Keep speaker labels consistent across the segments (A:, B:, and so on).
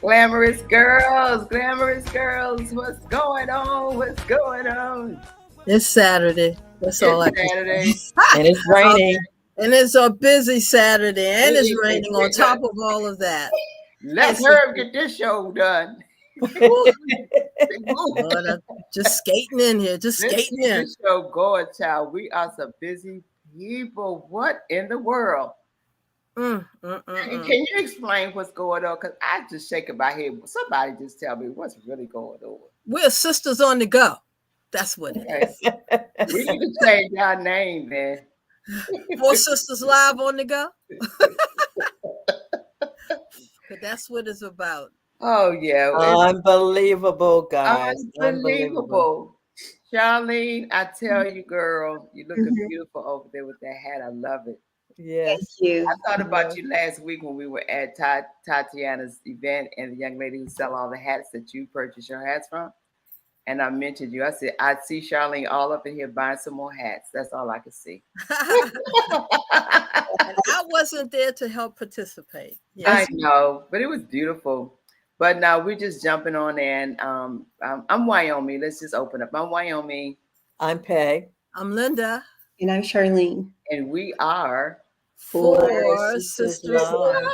A: Glamorous girls, what's going on? What's going on?
B: It's Saturday. That's all I can
A: Saturday.
B: say.
C: And it's raining.
B: And it's a busy Saturday, and it's raining on top of all of that.
A: Let her get this show done.
B: Lord, I'm just skating in here, skating in.
A: This show going, child. We are some busy people. What in the world? Can you explain what's going on? Because I just shaking my head. Somebody just tell me what's really going on.
B: We're sisters on the go. That's what it is.
A: We need to change our name, man.
B: 4SistersLIVE on the go. But that's what it's about.
A: Oh yeah,
C: unbelievable, guys.
A: Unbelievable. Charlene, I tell you, girl, you looking beautiful over there with that hat. I love it.
C: Yes.
D: Thank you.
A: I thought about you last week when we were at Tatiana's event, and the young lady who sell all the hats that you purchase your hats from. And I mentioned you. I said, I see Charlene all up in here buying some more hats. That's all I could see.
B: And I wasn't there to help participate.
A: Yes. I know, but it was beautiful. But now we're just jumping on in. I'm Wyoming. Let's just open up. I'm Wyoming.
C: I'm Peg.
B: I'm Linda.
D: And I'm Charlene.
A: And we are
B: 4SistersLIVE.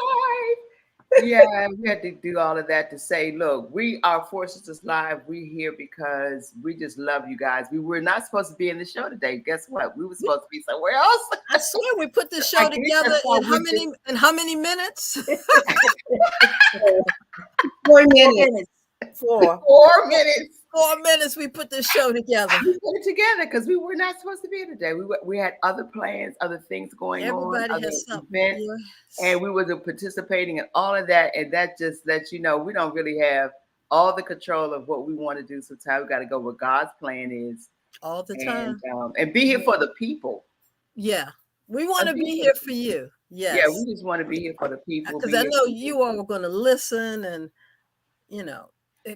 A: Yeah, we had to do all of that to say, look, we are 4SistersLIVE. We're here because we just love you guys. We were not supposed to be in the show today. Guess what? We were supposed to be somewhere else.
B: I swear we put the show together in how many minutes?
D: 4 minutes.
A: 4 minutes.
B: 4 minutes we put this show together.
A: We put it together because we were not supposed to be here today. We had other plans, other things going on.
B: Everybody has something.
A: Events, and we were participating in all of that. And that just lets you know we don't really have all the control of what we want to do. Sometimes we got to go where God's plan is.
B: All the time.
A: And be here for the people.
B: Yeah. We want to be here for you. Yes.
A: Yeah, we just want to be here for the people.
B: Because I know you all are going to listen and,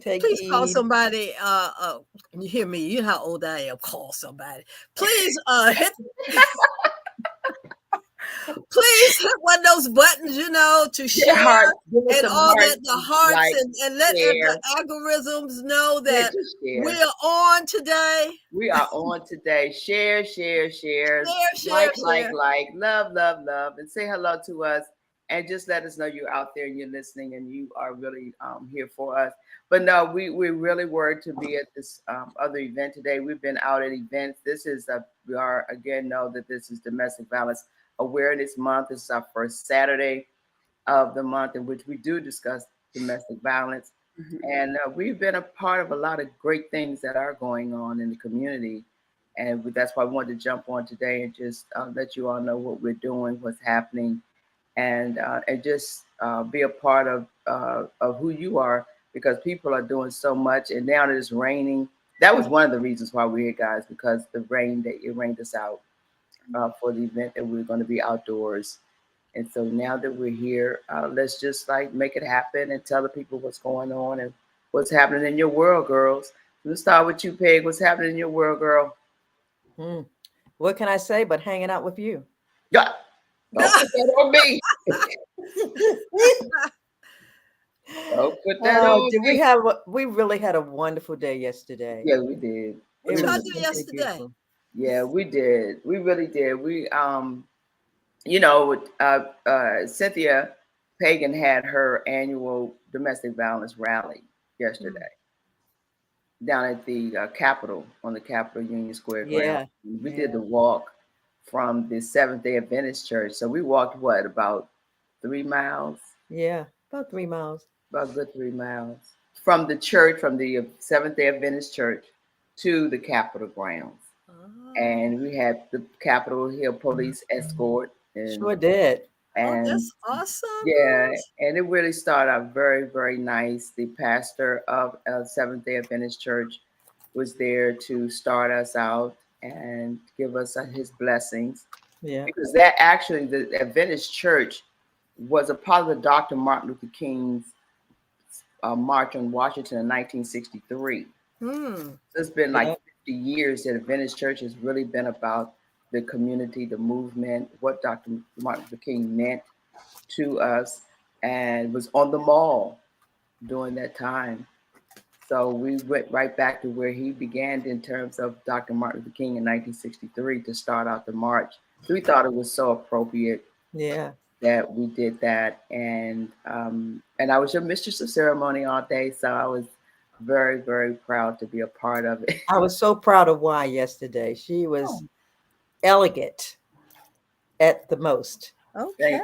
B: please call somebody. You hear me? You know how old I am. Call somebody. Please hit. Please hit one of those buttons, to share and all that, the hearts, and let the algorithms know that we are on today.
A: We are on today. Share. Like, love, and say hello to us. And just let us know you're out there and you're listening and you are really here for us. But no, we really were to be at this other event today. We've been out at events. We are again know that this is Domestic Violence Awareness Month. This is our first Saturday of the month in which we do discuss domestic violence. And we've been a part of a lot of great things that are going on in the community. And that's why I wanted to jump on today and just let you all know what we're doing, what's happening. And just be a part of who you are, because people are doing so much. And now that it's raining, that was one of the reasons why we're here, guys, because it rained us out for the event that we're going to be outdoors. And so now that we're here, let's just make it happen and tell the people what's going on and what's happening in your world, girls. Let's start with you, Peg. What's happening in your world, girl?
C: What can I say but hanging out with you?
A: Yeah. Don't put that on me. Don't put that on me.
C: We really had a wonderful day yesterday.
A: Yeah, we did.
B: What y'all do yesterday?
C: Beautiful.
A: Yeah, we did. We really did. We Cynthia Pagan had her annual domestic violence rally yesterday down at the Capitol, on the Capitol Union Square ground.
C: Yeah.
A: We did the walk from the Seventh-day Adventist Church. So we walked about 3 miles?
C: Yeah, about 3 miles.
A: About good 3 miles. From the church, from the Seventh-day Adventist Church to the Capitol grounds. And we had the Capitol Hill police escort.
C: Sure did.
A: And
B: that's awesome.
A: Yeah, and it really started out very, very nice. The pastor of Seventh-day Adventist Church was there to start us out and give us his blessings.
C: Yeah.
A: Because that actually, the Adventist Church was a part of the Dr. Martin Luther King's March on Washington in 1963. So it's been 50 years that Adventist Church has really been about the community, the movement, what Dr. Martin Luther King meant to us, and was on the mall. during that time. So we went right back to where he began in terms of Dr. Martin Luther King in 1963 to start out the march. So we thought it was so appropriate that we did that. And I was your mistress of ceremony all day, so I was very, very proud to be a part of it.
C: I was so proud of Y yesterday. She was elegant at the most.
B: Okay.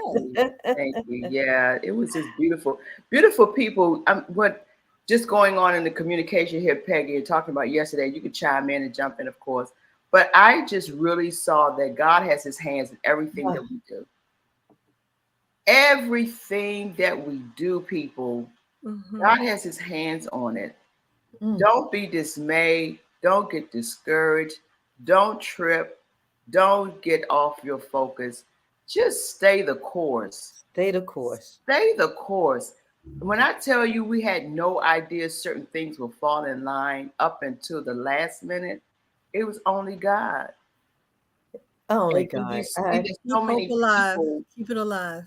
A: Thank you. Yeah, it was just beautiful. Beautiful people. What just going on in the communication here, Peggy, you're talking about yesterday, you could chime in and jump in, of course. But I just really saw that God has his hands in everything that we do. Everything that we do, people, God has his hands on it. Don't be dismayed. Don't get discouraged. Don't trip. Don't get off your focus. Just stay the course.
C: Stay the course.
A: Stay the course. When I tell you we had no idea certain things would fall in line up until the last minute, it was only God.
C: Only God.
B: Keep hope alive. Keep it alive.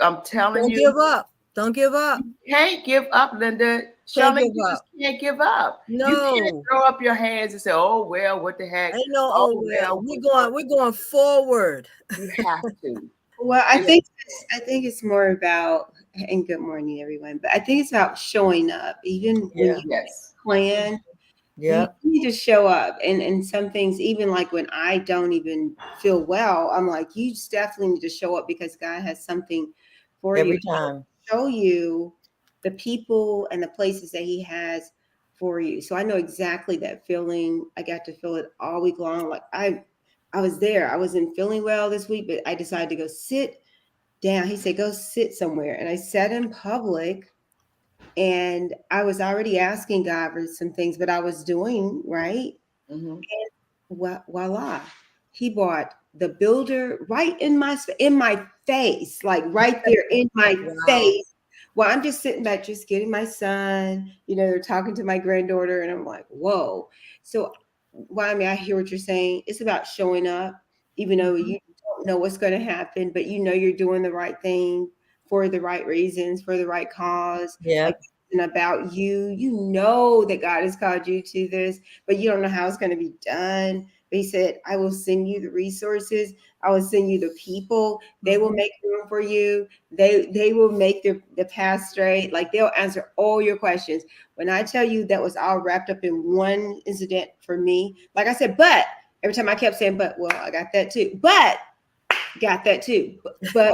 A: I'm telling you.
B: Don't give up. Don't give up.
A: You can't give up, Linda. Shirley, you just can't give up.
B: No.
A: You can't throw up your hands and say, "Oh well, what the heck?"
B: Ain't no oh well. We're going forward.
A: You have to.
D: Well, I think it's more about, and good morning, everyone. But I think it's about showing up, even when you plan.
C: Yeah,
D: you need to show up, and some things, even like when I don't even feel well, I'm like, you just definitely need to show up because God has something for
C: every
D: you.
C: time.
D: Show you the people and the places that He has for you. So I know exactly that feeling. I got to feel it all week long. Like I was there. I wasn't feeling well this week, but I decided to go sit down. He said, go sit somewhere. And I sat in public, and I was already asking God for some things, but I was doing right. And voila, He brought the builder right in my face, like right there in my face. Well, I'm just sitting back, just getting my son, they're talking to my granddaughter, and I'm like, whoa. So, well, I mean, I hear what you're saying. It's about showing up, even though you don't know what's going to happen, but you're doing the right thing for the right reasons, for the right cause.
C: Yeah.
D: Like, and about you know that God has called you to this, but you don't know how it's going to be done. But He said, I will send you the resources. I will send you the people. They will make room for you. They will make the path straight. Like, they'll answer all your questions. When I tell you that was all wrapped up in one incident for me, like I said, but every time I kept saying, but, well, I got that too. But got that too. But.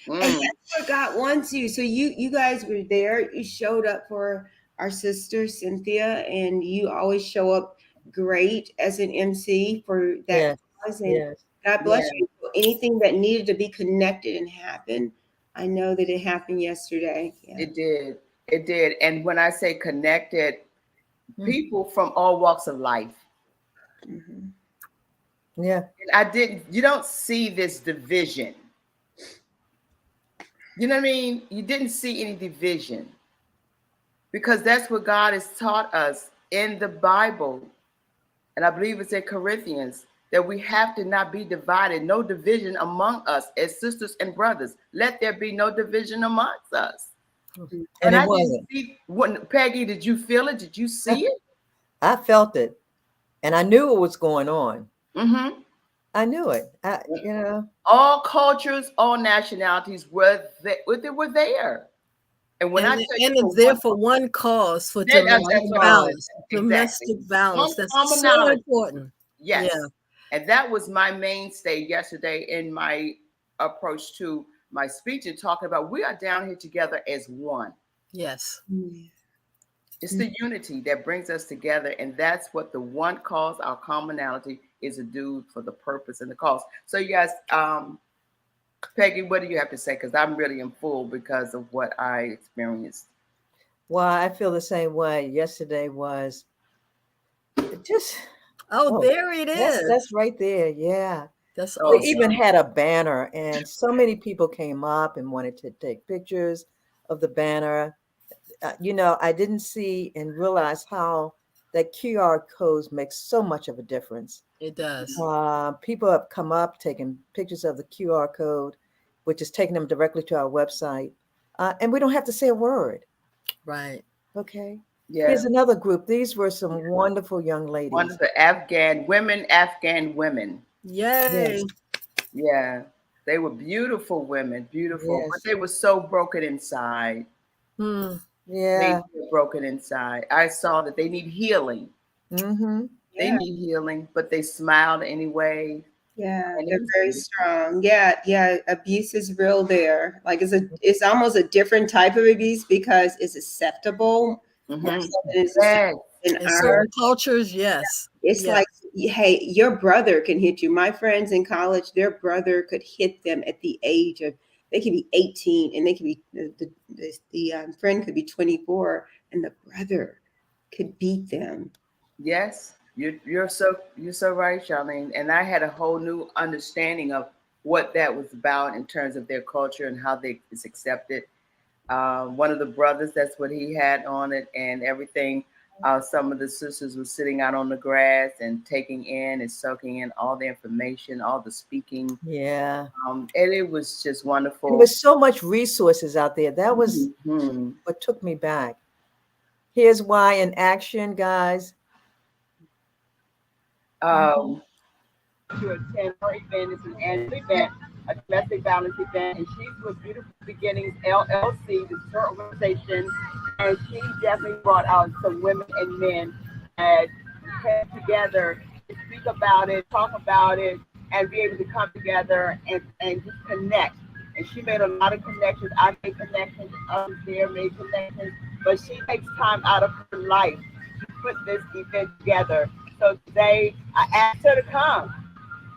D: And that's what God wants you. So you guys were there. You showed up for our sister Cynthia, and you always show up great as an MC for that cause. And God bless you. Anything that needed to be connected and happen, I know that it happened yesterday. Yeah.
A: It did. And when I say connected, people from all walks of life.
C: Yeah.
A: And you don't see this division. You know what I mean? You didn't see any division, because that's what God has taught us in the Bible. And I believe it's in Corinthians that we have to not be divided, no division among us as sisters and brothers. Let there be no division amongst us.
C: And it wasn't.
A: Peggy, did you feel it? Did you see it?
C: I felt it. And I knew what was going on. I knew it.
A: All cultures, all nationalities were there. And when
B: it's there for one cause, for domestic violence. Domestic violence. That's so important.
A: Yes. Yeah. And that was my mainstay yesterday in my approach to my speech, and talking about we are down here together as one.
B: Yes.
A: It's the unity that brings us together, and that's what the one cause, our commonality, is to do for the purpose and the cause. So you guys, Peggy, what do you have to say? Because I'm really in full because of what I experienced.
C: Well, I feel the same way. Yesterday was just...
B: there it is.
C: That's right there. Yeah.
B: That's
C: awesome. We even had a banner, and so many people came up and wanted to take pictures of the banner. I didn't see and realize how that QR codes makes so much of a difference.
B: It does.
C: People have come up, taking pictures of the QR code, which is taking them directly to our website. and we don't have to say a word.
B: Right.
C: Okay.
A: Yeah.
C: Here's another group. These were some wonderful young ladies.
A: One of the Afghan women.
B: Yay.
A: Yeah. They were beautiful women, beautiful,
C: Yes.
A: but they were so broken inside.
B: Yeah.
A: They were broken inside. I saw that they need healing.
C: Mm-hmm.
A: They need healing, but they smiled anyway.
D: Yeah, they're very strong. Yeah. Abuse is real there. Like it's almost a different type of abuse because it's acceptable.
A: Mm-hmm.
B: In certain cultures, yes.
D: It's like, hey, your brother can hit you. My friends in college, their brother could hit them at the age of, they could be 18 and they could be, the friend could be 24 and the brother could beat them.
A: Yes, you're so right, Charlene. And I had a whole new understanding of what that was about in terms of their culture and how it's accepted. One of the brothers, that's what he had on it and everything. Some of the sisters were sitting out on the grass and taking in and soaking in all the information, all the speaking.
C: Yeah.
A: And it was just wonderful.
C: There was so much resources out there. That was what took me back. Here's why in action, guys.
A: To attend her event. It's an annual event, a domestic violence event, and she's with Beautiful Beginnings LLC, this is her organization, and she definitely brought out some women and men that came together to speak about it, talk about it, and be able to come together and just connect. And she made a lot of connections. I made connections, others there made connections, but she takes time out of her life to put this event together. So today, I asked her to come,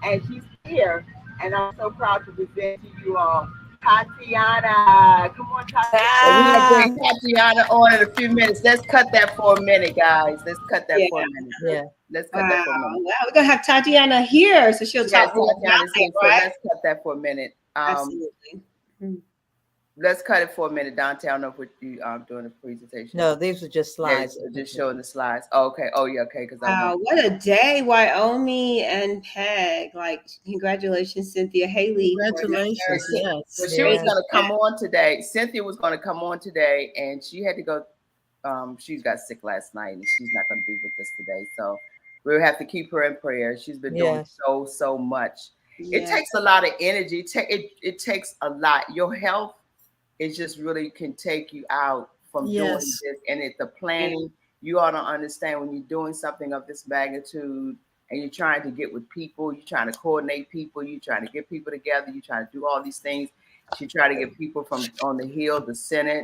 A: and she's here, and I'm so proud to present to you all Tatiana. Come on, Tatiana. We're gonna bring Tatiana on in a few minutes. Let's cut that for a minute, guys. Let's cut that for a minute.
C: Yeah.
A: Let's cut that for a minute.
D: Wow, we're gonna have Tatiana here, so she'll talk more about it, right?
A: So let's cut that for a minute.
D: Absolutely.
A: Let's cut it for a minute, Dante. I don't know if you doing a presentation.
C: No, these are just slides.
A: Yeah, just showing the slides. Oh, okay. Oh, yeah. Okay. Because
D: what a day, Wyoming and Peg! Like, congratulations, Cynthia Haley.
B: Congratulations. Yes.
A: So she was going to come on today. Cynthia was going to come on today, and she had to go. She got sick last night, and she's not going to be with us today. So we'll have to keep her in prayer. She's been doing so much. It takes a lot of energy. It takes a lot. Your health. It just really can take you out from doing this. And the planning, you ought to understand when you're doing something of this magnitude and you're trying to get with people, you're trying to coordinate people, you're trying to get people together, you're trying to do all these things. She tried to get people from on the Hill, the Senate,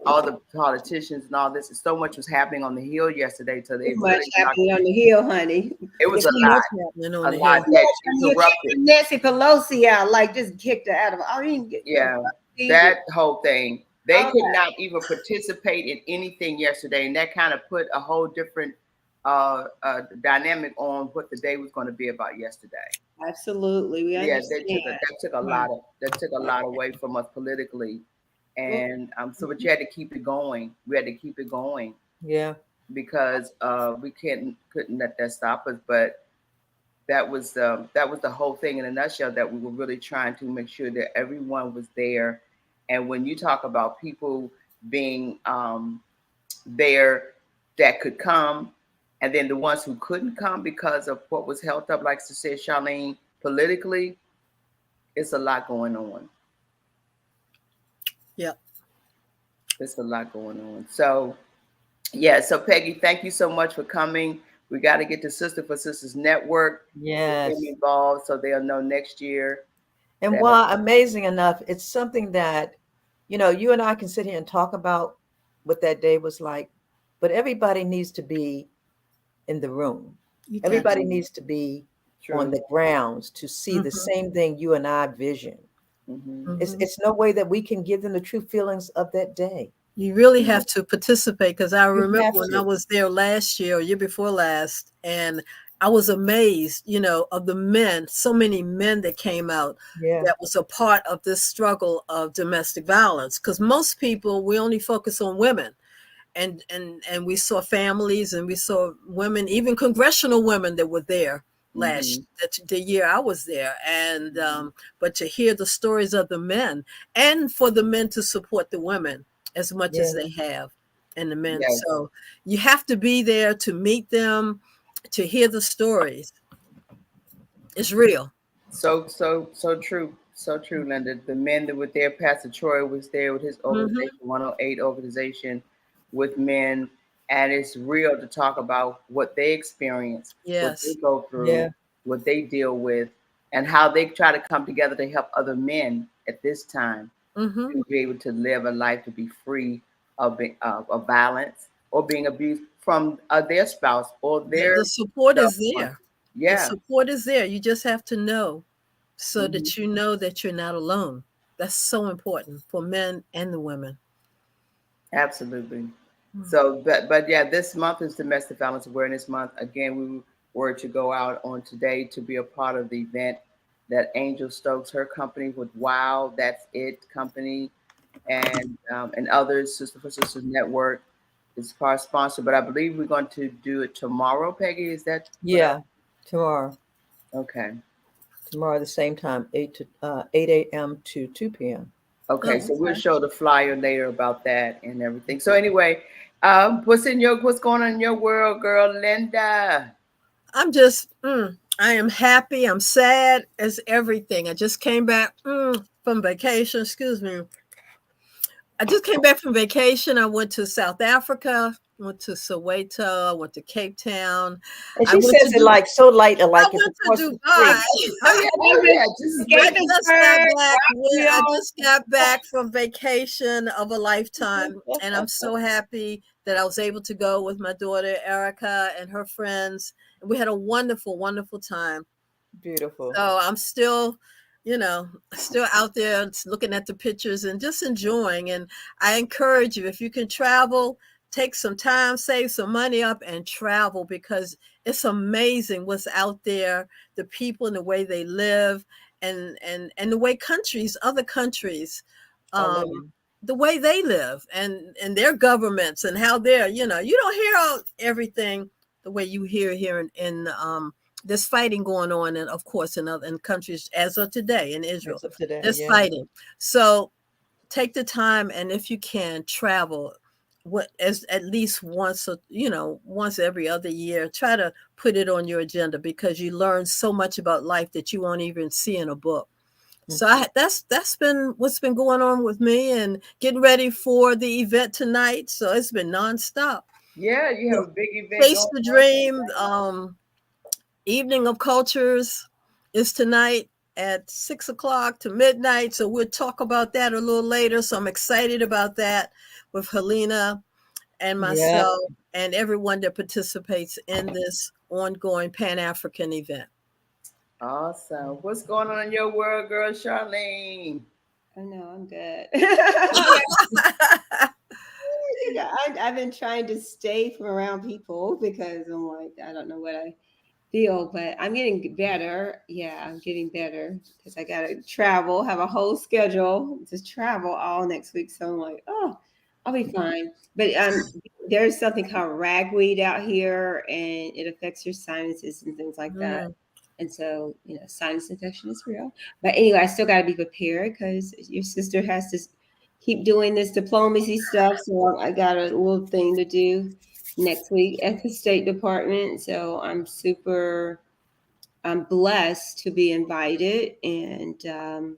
A: all the politicians and all this. And so much was happening on the Hill yesterday. So they
D: much happening on the Hill, honey.
A: It was a lot. A lot that she corrupted.
D: Nancy Pelosi out, like just kicked her out of.
A: That whole thing. They could not even participate in anything yesterday, and that kind of put a whole different dynamic on what the day was going to be about yesterday.
D: Absolutely, we understand.
A: That took a lot away from us politically, and so but you had to keep it going. We had to keep it going.
C: Yeah,
A: because we couldn't let that stop us, but. That was the whole thing in a nutshell, that we were really trying to make sure that everyone was there. And when you talk about people being there that could come, and then the ones who couldn't come because of what was held up, like to say, Charlene, politically, it's a lot going on.
B: Yeah.
A: It's a lot going on. So, so Peggy, thank you so much for coming. We got to get the Sister for Sisters Network involved so they'll know next year.
C: And while amazing enough, it's something that, you and I can sit here and talk about what that day was like, but everybody needs to be in the room. Everybody needs to be on the grounds to see the same thing you and I vision. It's no way that we can give them the true feelings of that day.
B: You really have to participate, because I remember when I was there last year or year before last, and I was amazed, of the men, so many men that came out that was a part of this struggle of domestic violence. Because most people, we only focus on women, and we saw families and we saw women, even congressional women that were there the year I was there. And but to hear the stories of the men, and for the men to support the women as much as they have, and the men. So you have to be there to meet them, to hear the stories. It's real.
A: So true. So true, Linda. The men that were there, Pastor Troy was there with his organization, 108 organization, with men. And it's real to talk about what they experience, what they go through, what they deal with, and how they try to come together to help other men at this time to be able to live a life to be free of violence or being abused from their spouse or their
B: the support is
A: one.
B: there. The support is there. You just have to know, so that you know that you're not alone. That's so important for men and the women.
A: Absolutely. So, but yeah, this month is Domestic Violence Awareness Month. Again, we were to go out on today to be a part of the event that Angel Stokes, her company with Wow, That's It company, and others, Sister for Sisters Network is part sponsor. But I believe we're going to do it tomorrow. Peggy, is that?
C: Tomorrow.
A: Okay.
C: Tomorrow at the same time, 8 a.m. to 2 p.m.
A: Okay, so we'll show the flyer later about that and everything. So anyway, what's going on in your world, girl, Linda?
B: I'm just, I am happy. I'm sad as everything. I just came back from vacation. Excuse me. I just came back from vacation. I went to South Africa, went to Soweto, went to Cape Town.
C: And she says it like so light, like
B: I went to Dubai. I just got back from vacation of a lifetime, and I'm so happy that I was able to go with my daughter Erica and her friends. We had a wonderful, wonderful time.
C: Beautiful.
B: So I'm still, still out there looking at the pictures and just enjoying. And I encourage you, if you can travel, take some time, save some money up and travel, because it's amazing what's out there, the people and the way they live, and the way other countries, the way they live and their governments and how they're, you don't hear everything the way you hear here in there's fighting going on, and of course in countries as of today in Israel, there's fighting. So take the time, and if you can, travel at least once, once every other year. Try to put it on your agenda, because you learn so much about life that you won't even see in a book. So that's been what's been going on with me, and getting ready for the event tonight. So it's been nonstop.
A: Yeah, you have a big event.
B: Face the Dream. Evening of Cultures is tonight at 6 o'clock to midnight. So we'll talk about that a little later. So I'm excited about that with Helena and myself and everyone that participates in this ongoing Pan-African event.
A: Awesome. What's going on in your world, girl, Charlene?
D: Oh no, I'm good. I've been trying to stay from around people because I'm like, I don't know what I feel, but I'm getting better. Yeah, I'm getting better because I got to travel, have a whole schedule to travel all next week. So I'm like, oh, I'll be fine. But there's something called ragweed out here, and it affects your sinuses and things like that. And so, sinus infection is real. But anyway, I still got to be prepared because your sister has to keep doing this diplomacy stuff. So I got a little thing to do next week at the State Department. So I'm blessed to be invited. And so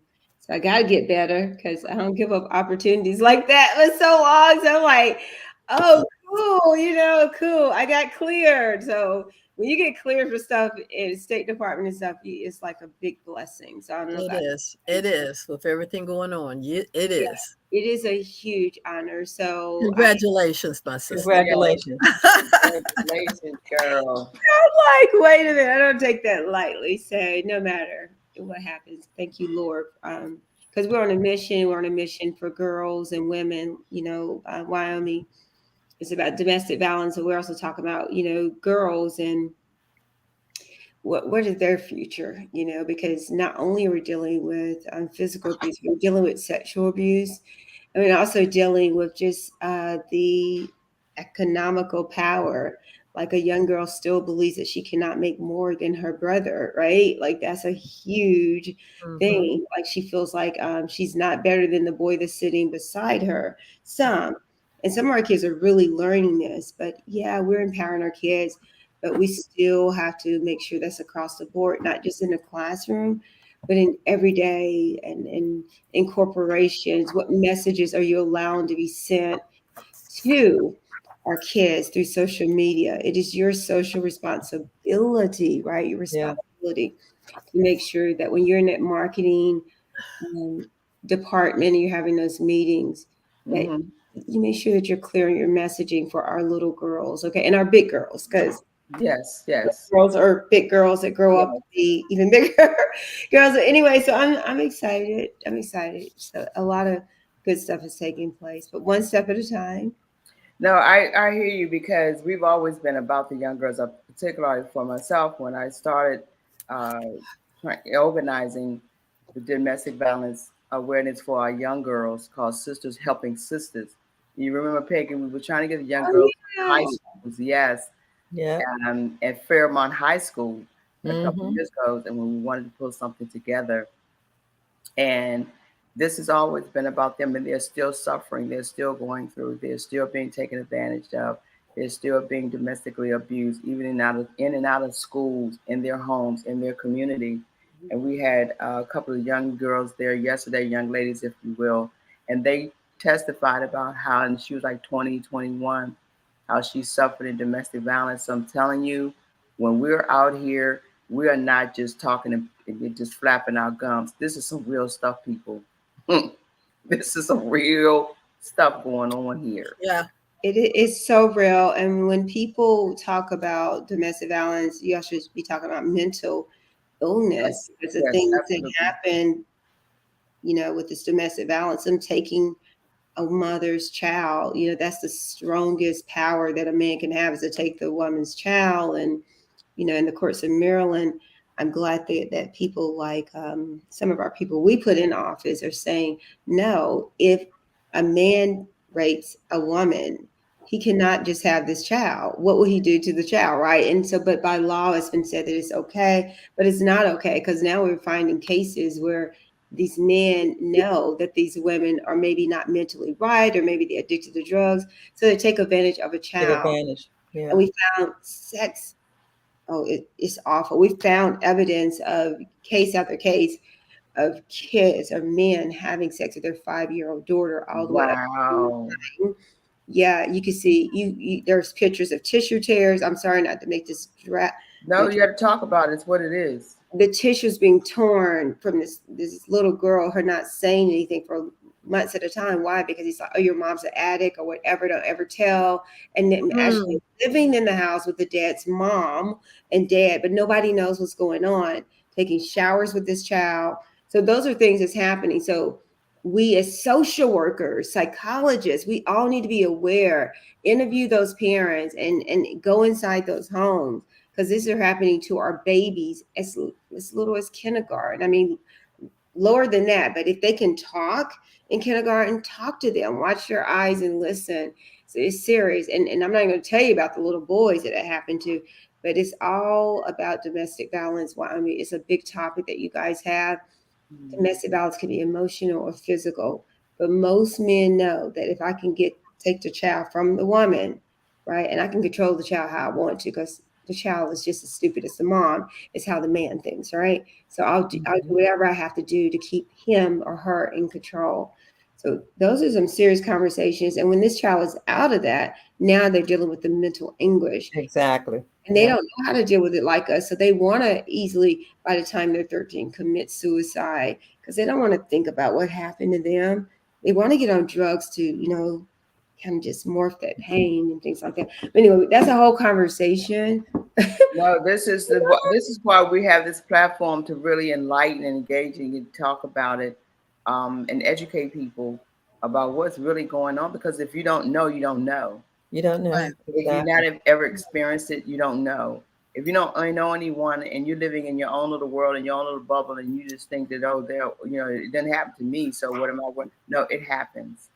D: I got to get better because I don't give up opportunities like that for so long. So I'm like, oh, cool, cool. I got cleared. So when you get cleared for stuff in the State Department and stuff, it's like a big blessing. So I don't know.
B: It is with everything going on. It is.
D: It is a huge honor. So
B: congratulations, my sister.
C: Congratulations.
A: Congratulations, girl.
D: I'm like, wait a minute. I don't take that lightly. So no matter what happens, thank you, Lord. Because we're on a mission. We're on a mission for girls and women. Wyoming is about domestic violence, and we're also talking about girls and what is their future. Because not only are we dealing with physical abuse, we're dealing with sexual abuse, and we're also dealing with just the economical power. like a young girl still believes that she cannot make more than her brother, right? Like that's a huge thing. Like she feels like she's not better than the boy that's sitting beside her. And some of our kids are really learning this, but yeah, we're empowering our kids, but we still have to make sure that's across the board, not just in the classroom, but in everyday and in corporations. What messages are you allowing to be sent to our kids through social media? It is your social responsibility, right? Your responsibility to make sure that when you're in that marketing department and you're having those meetings, that you make sure that you're clearing your messaging for our little girls, okay, and our big girls, because
A: yes,
D: girls are big girls that grow up to be even bigger girls. Anyway, so I'm excited. So a lot of good stuff is taking place, but one step at a time.
A: No, I hear you, because we've always been about the young girls, particularly for myself when I started organizing the domestic violence awareness for our young girls called Sisters Helping Sisters. You remember, Peggy, we were trying to get the young girls in high schools, yes, at Fairmont High School a couple of years ago, and when we wanted to put something together. And this has always been about them, and they're still suffering. They're still going through. They're still being taken advantage of. They're still being domestically abused, even in and out of schools, in their homes, in their community. And we had a couple of young girls there yesterday, young ladies, if you will, and they testified about how, and she was like 20, 21, how she suffered in domestic violence. So I'm telling you, when we're out here, we are not just talking and just flapping our gums. This is some real stuff, people. This is some real stuff going on here.
B: Yeah.
D: It is so real. And when people talk about domestic violence, you also should be talking about mental illness. Because the things that happen, with this domestic violence, them taking a mother's child, that's the strongest power that a man can have, is to take the woman's child. And in the courts of Maryland, I'm glad that people like some of our people we put in office are saying, no, if a man rapes a woman, he cannot just have this child. What will he do to the child, right? And so, but by law, it's been said that it's okay, but it's not okay, because now we're finding cases where these men know that these women are maybe not mentally right, or maybe they're addicted to drugs, so they take advantage of a child.
C: Yeah.
D: And we found sex. Oh, it's awful. We found evidence of case after case of kids or men having sex with their 5-year-old daughter all the way up. Yeah, you can see there's pictures of tissue tears. I'm sorry not to make this
A: No, you got to talk about it. It's what it is.
D: The tissues being torn from this little girl, her not saying anything for months at a time. Why? Because he's like, oh, your mom's an addict or whatever, don't ever tell. And then actually living in the house with the dad's mom and dad, but nobody knows what's going on, taking showers with this child. So those are things that's happening. So we as social workers, psychologists, we all need to be aware, interview those parents and go inside those homes, because these are happening to our babies as little as kindergarten. I mean, lower than that, but if they can talk in kindergarten, talk to them, watch their eyes and listen. So it's serious. And I'm not going to tell you about the little boys that it happened to, but it's all about domestic violence. Well, I mean, it's a big topic that you guys have. Domestic violence can be emotional or physical, but most men know that if I can take the child from the woman, right, and I can control the child how I want to, because the child is just as stupid as the mom. It's how the man thinks, right? So I'll do whatever I have to do to keep him or her in control. So those are some serious conversations. And when this child is out of that, now they're dealing with the mental anguish.
C: Exactly.
D: And they don't know how to deal with it like us. So they want to easily, by the time they're 13, commit suicide, because they don't want to think about what happened to them. They want to get on drugs to, kind of just morph that pain and things like that. But anyway, that's a whole conversation.
A: No, this is why we have this platform, to really enlighten and engage and talk about it, and educate people about what's really going on. Because if you don't know, you don't know.
C: You don't know.
B: Right.
A: If you not ever experienced it, you don't know. If you don't know anyone and you're living in your own little world, in your own little bubble, and you just think that, it didn't happen to me, so what am I going? No, it happens.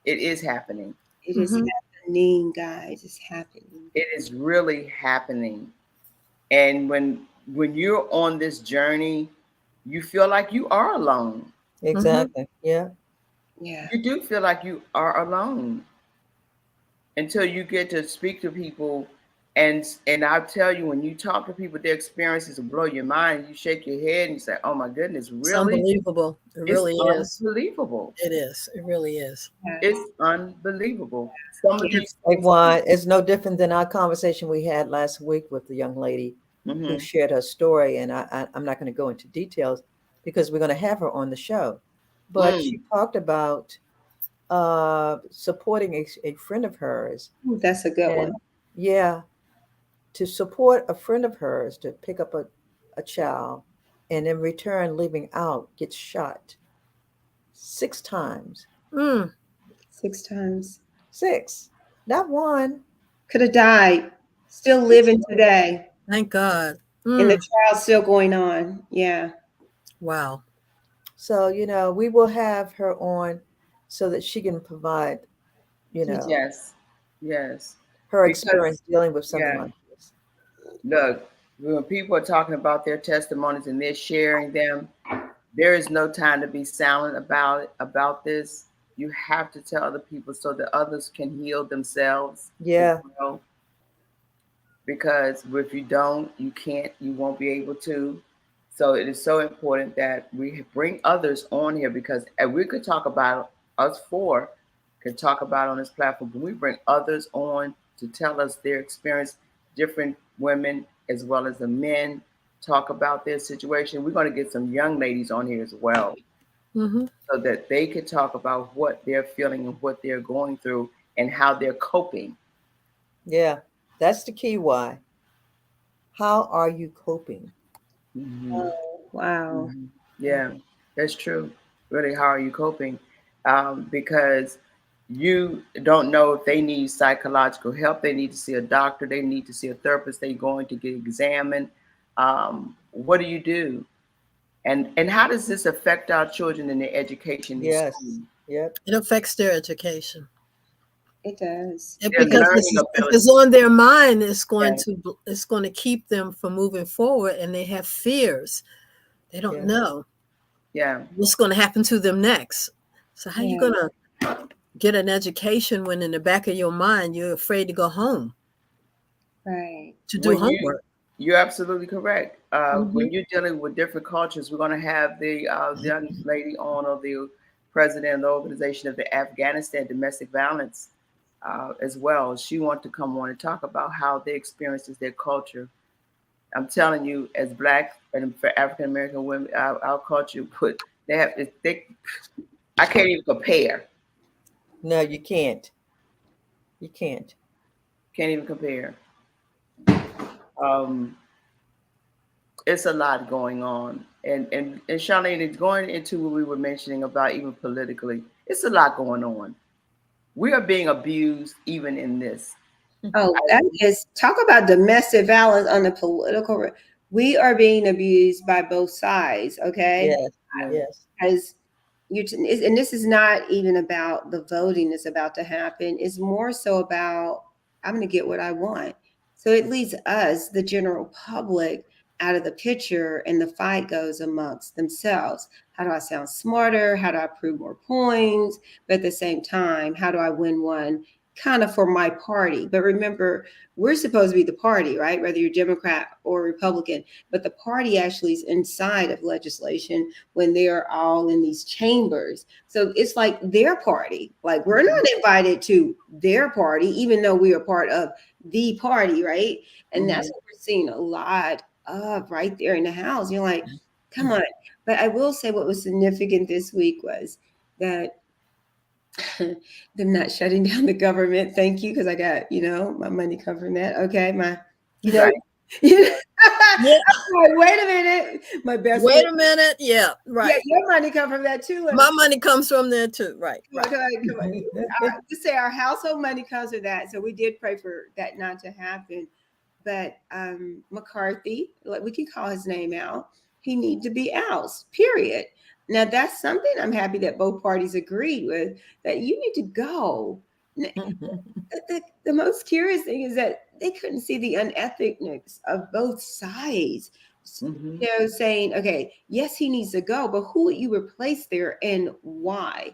A: It is happening.
D: It is happening. happening, guys. It's happening.
A: It is really happening. And when you're on this journey, you feel like you are alone.
C: Exactly. Yeah.
D: Yeah.
A: You do feel like you are alone until you get to speak to people. And I'll tell you, when you talk to people, their experiences will blow your mind. You shake your head and you say, oh my goodness,
B: It's
A: really?
B: unbelievable. It
A: It's
B: really is.
A: unbelievable.
B: It is. It really is.
D: Yes.
A: It's unbelievable. Some of these
C: Like
A: things.
C: why it's no different than our conversation we had last week with the young lady who shared her story. And I'm not going to go into details because we're going to have her on the show. But she talked about supporting a friend of hers.
D: Ooh, that's a good one.
C: Yeah, to support a friend of hers to pick up a child and in return leaving out gets shot 6 times.
D: 6 times.
C: 6, not 1.
D: Could have died. Still living today.
B: Thank God.
D: And the trial's still going on. Yeah.
B: Wow.
C: So, we will have her on so that she can provide,
A: Yes. Yes.
C: her
A: Because,
C: experience dealing with something like this.
A: Look, when people are talking about their testimonies and they're sharing them, there is no time to be silent about this. You have to tell other people so that others can heal themselves.
C: Yeah.
A: Because if you don't, you won't be able to. So it is so important that we bring others on here, because we could talk about, us four could talk about on this platform, but we bring others on to tell us their experience, different women as well as the men talk about their situation. We're going to get some young ladies on here as well, so that they could talk about what they're feeling and what they're going through and how they're coping.
C: Yeah, that's the key. Why? How are you coping?
D: Oh, wow.
A: Yeah, that's true. Really, how are you coping? Because you don't know if they need psychological help. They need to see a doctor. They need to see a therapist. They're going to get examined. What do you do? And how does this affect our children in their education in
C: Yes.
A: school?
C: Yep.
B: It affects their education.
D: It does.
B: Because if it's on their mind, it's going to keep them from moving forward, and they have fears. They don't know.
A: Yeah.
B: What's going to happen to them next? So how are you going to get an education when in the back of your mind you're afraid to go home?
D: Right.
B: To do homework.
A: You're absolutely correct. When you're dealing with different cultures, we're going to have the young lady on, or the president of the organization of the Afghanistan domestic violence as well. She wants to come on and talk about how they experiences their culture. I'm telling you, as Black and for African American women, our culture I can't even compare.
C: No, you can't. You can't.
A: Can't even compare. It's a lot going on. And Charlene, it's going into what we were mentioning about even politically. It's a lot going on. We are being abused even in this.
D: Oh, that is, talk about domestic violence on the political. We are being abused by both sides. Okay.
C: Yes.
D: As and this is not even about the voting that's about to happen. It's more so about, I'm going to get what I want. So it leaves us, the general public, out of the picture, and the fight goes amongst themselves. How do I sound smarter? How do I prove more points? But at the same time, how do I win one kind of for my party? But remember, we're supposed to be the party, right? Whether you're Democrat or Republican, but the party actually is inside of legislation when they're all in these chambers. So it's like their party. Like, we're not invited to their party, even though we are part of the party, right? And that's what we're seeing a lot of right there in the House. You're like, come on. But I will say what was significant this week was that them not shutting down the government. Thank you, because I got, my money covering that. Okay,
B: Yeah.
D: Wait a minute, my best.
B: Wait a minute. Yeah, right.
D: Yeah, your money comes from that too.
B: My money comes from there too. Right.
D: Come on. Just say our household money comes from that. So we did pray for that not to happen. But McCarthy, like, we can call his name out. He needs to be ousted, period. Now, that's something I'm happy that both parties agreed with, that you need to go. The most curious thing is that they couldn't see the unethicness of both sides.
A: Mm-hmm.
D: You know, saying, okay, yes, he needs to go, but who would you replace there and why?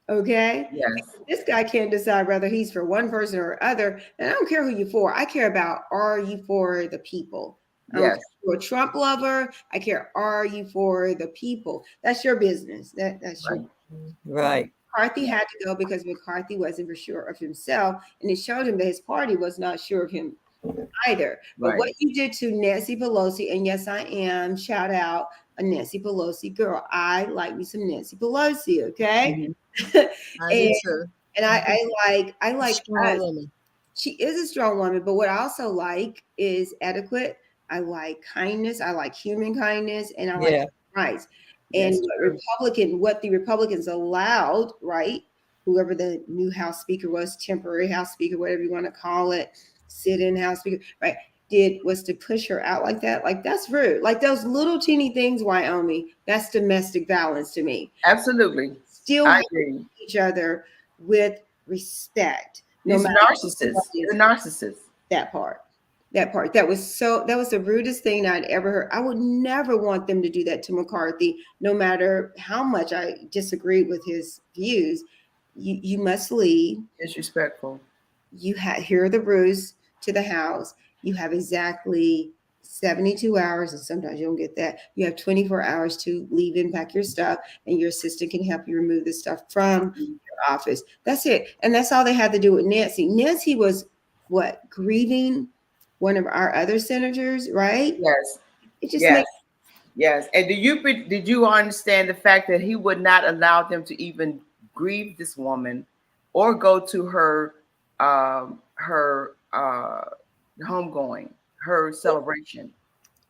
D: Okay.
A: Yes.
D: This guy can't decide whether he's for one person or other. And I don't care who you're for. I care about, are you for the people? I don't
A: Yes.
D: care if you're a Trump lover. I care, are you for the people? That's your business. That's your
C: Right.
D: McCarthy had to go because McCarthy wasn't for sure of himself. And it showed him that his party was not sure of him either. But
A: Right.
D: what you did to Nancy Pelosi, and yes, I am, shout out a Nancy Pelosi girl. I like me some Nancy Pelosi, okay?
A: Mm-hmm.
B: I do too.
D: And I like
B: Strong
D: us.
B: woman.
D: She is a strong woman, but what I also like is etiquette. I like kindness. I like human kindness, and I like rights. And what the Republicans allowed, right? Whoever the new House Speaker was, temporary House Speaker, whatever you want to call it, sit-in House Speaker, right? Did was to push her out like that. Like, that's rude. Like those little teeny things, Wyoming, that's domestic violence to me.
A: Absolutely.
D: Still
A: I agree.
D: each other with respect.
A: These narcissists. The narcissists.
D: That part. That was the rudest thing I'd ever heard. I would never want them to do that to McCarthy, no matter how much I disagree with his views. You must leave.
A: Disrespectful.
D: Here are the rules to the House. You have exactly 72 hours, and sometimes you don't get that. You have 24 hours to leave and pack your stuff, and your assistant can help you remove the stuff from your office. That's it. And that's all they had to do with Nancy. Nancy was grieving one of our other senators, right?
A: Yes.
D: It just makes
A: yes. And did you understand the fact that he would not allow them to even grieve this woman or go to her homegoing, her celebration?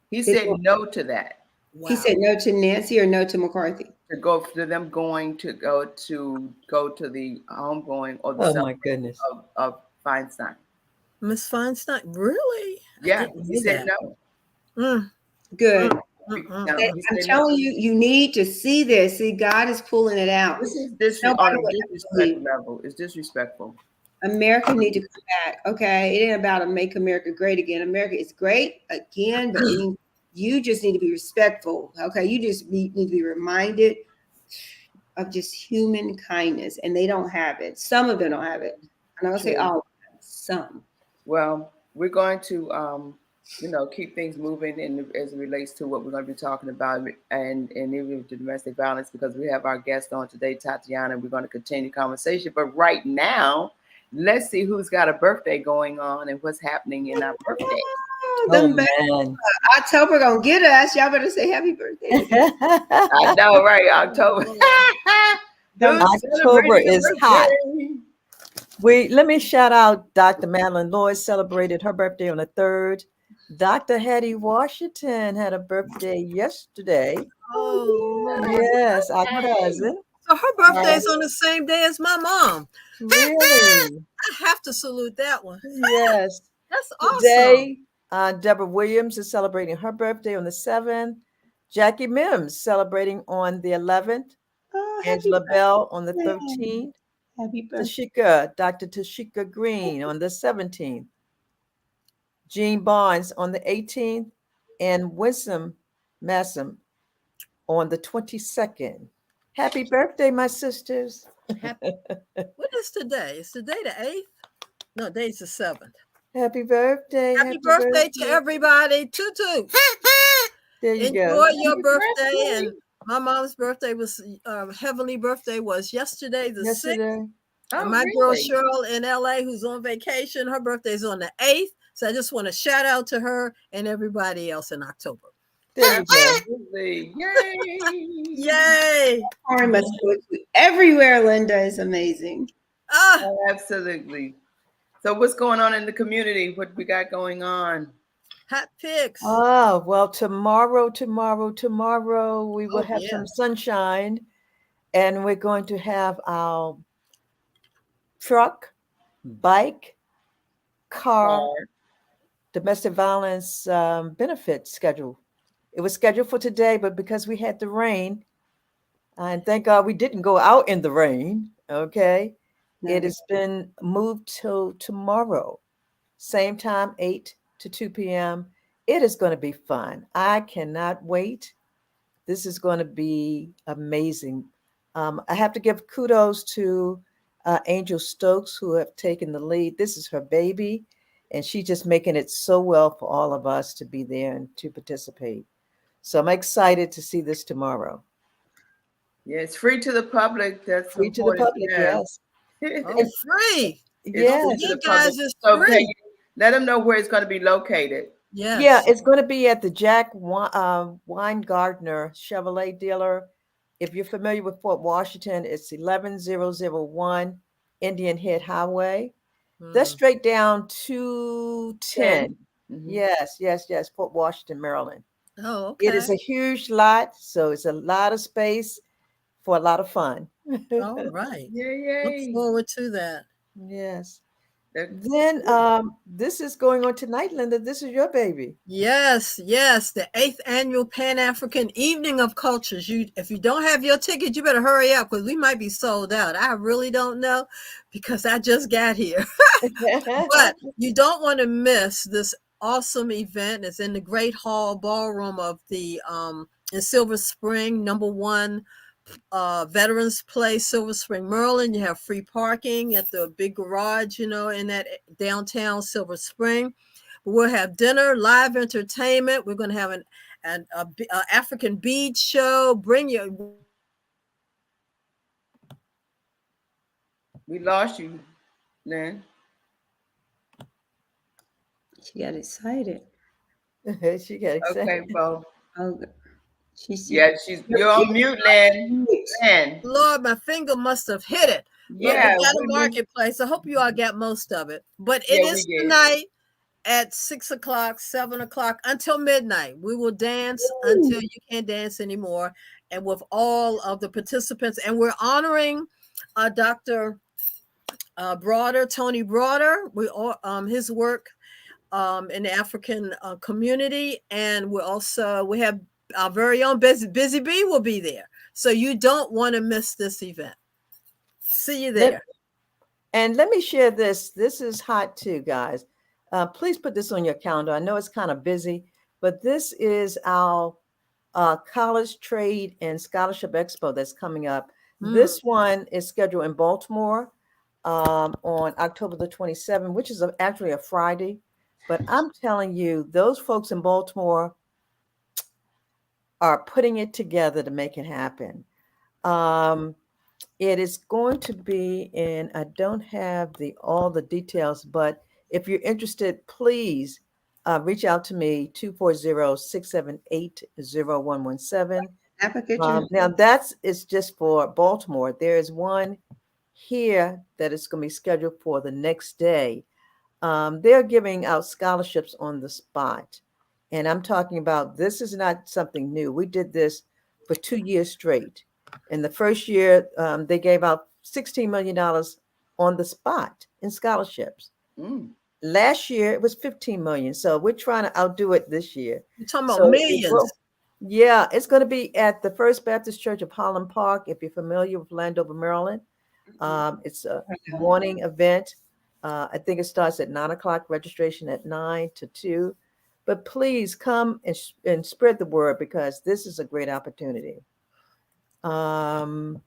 A: He said no to that.
D: Wow. He said no to Nancy or no to McCarthy?
A: To go to them going to go to the homegoing or the celebration of Feinstein.
B: Miss Feinstein, really?
A: Yeah, he said no.
D: Good. I'm telling you, you need to see this. See, God is pulling it out.
A: This is on a disrespect level. It's disrespectful.
D: America needs to come back. Okay, it ain't about to make America great again. America is great again, but you just need to be respectful. Okay, you just need to be reminded of just human kindness, and they don't have it. Some of them don't have it. I'm not gonna say all of them, some.
A: Well, we're going to keep things moving as it relates to what we're going to be talking about, and even with the domestic violence, because we have our guest on today, Tatiana. We're going to continue the conversation, but right now, let's see who's got a birthday going on and what's happening in our birthday.
C: Man.
D: October gonna get us. Y'all better say happy birthday.
A: I know, right? October.
C: October is hot. Let me shout out Dr. Madeline Lloyd, celebrated her birthday on the 3rd. Dr. Hattie Washington had a birthday yesterday.
B: Oh,
C: yes, our cousin.
B: So her birthday's on the same day as my mom.
C: Really?
B: I have to salute that one.
C: Yes.
B: That's awesome.
C: Today, Deborah Williams is celebrating her birthday on the 7th. Jackie Mims celebrating on the 11th. Angela Bell on the 13th.
D: Happy birthday.
C: Dr. Tashika Green on the 17th. Jean Barnes on the 18th. And Winsome Massam on the 22nd. Happy birthday, my sisters.
B: What is today? Is today the 8th? No, today's the 7th.
C: Happy birthday.
B: Happy birthday to everybody. Tutu.
C: There you
B: Enjoy
C: go.
B: your birthday. And my mom's birthday was, heavenly birthday was yesterday, the 6th.
A: Oh,
B: my girl Cheryl in LA, who's on vacation, her birthday's on the 8th. So I just want to shout out to her and everybody else in October.
C: There you go.
A: Yay!
B: Yay!
D: Must go everywhere, Linda. Is amazing.
A: Oh, absolutely. So what's going on in the community? What we got going on?
B: Hot picks.
C: Oh, well, tomorrow, we will have some sunshine, and we're going to have our truck, bike, car, domestic violence benefit schedule. It was scheduled for today, but because we had the rain, and thank God we didn't go out in the rain, okay? It has been moved to tomorrow, same time, 8 to 2 p.m. It is going to be fun. I cannot wait. This is going to be amazing. I have to give kudos to Angel Stokes, who have taken the lead. This is her baby, and she's just making it so well for all of us to be there and to participate. So I'm excited to see this tomorrow.
A: Yeah, it's free to the public. That's
C: free to the public, yes.
B: Oh, free.
C: Yes.
A: Free to the public. So can you let them know where it's going to be located?
B: Yes.
C: Yeah, it's going to be at the Jack Weingartner Chevrolet dealer. If you're familiar with Fort Washington, it's 11001 Indian Head Highway. That's straight down 210. Yes, Fort Washington, Maryland.
B: Oh, okay.
C: It is a huge lot, so it's a lot of space for a lot of fun.
B: All right.
A: Yay.
B: Look forward to that.
C: Yes. Then this is going on tonight, Linda. This is your baby.
B: Yes. The 8th annual Pan-African Evening of Cultures. If you don't have your ticket, you better hurry up because we might be sold out. I really don't know because I just got here. But you don't want to miss this awesome event. It's in the Great Hall Ballroom of the in Silver Spring, #1 Veterans Place, Silver Spring, Maryland. You have free parking at the big garage, in that downtown Silver Spring. We'll have dinner, live entertainment. We're going to have an African bead show.
A: We lost you, Lynn.
D: She got excited.
C: She got excited.
A: Okay, Bo.
D: Oh,
A: you're on mute, Lynn.
B: Lord, my finger must have hit it.
A: Yeah,
B: but we got a marketplace. I hope you all got most of it. But it is tonight at 6 o'clock, 7 o'clock until midnight. We will dance until you can't dance anymore, and with all of the participants. And we're honoring Dr. Tony Broader. His work in the African community, and we have our very own Busy Bee will be there. So you don't want to miss this event. See you there.
C: And let me share this. This is hot too, guys. Please put this on your calendar. I know it's kind of busy, but this is our College Trade and Scholarship Expo that's coming up. This one is scheduled in Baltimore on October the 27th, which is actually a Friday. But I'm telling you, those folks in Baltimore are putting it together to make it happen. It is going to be in, I don't have all the details, but if you're interested, please reach out to me, 240-678-0117. Now it's just for Baltimore. There is one here that is going to be scheduled for the next day. They're giving out scholarships on the spot. And I'm talking about, this is not something new. We did this for 2 years straight. In the first year, they gave out $16 million on the spot in scholarships. Last year, it was $15 million. So we're trying to outdo it this year.
B: You're talking about millions.
C: Yeah, it's going to be at the First Baptist Church of Holland Park, if you're familiar with Landover, Maryland. It's a morning event. I think it starts at 9 o'clock, registration at 9 to 2. But please come and spread the word because this is a great opportunity. And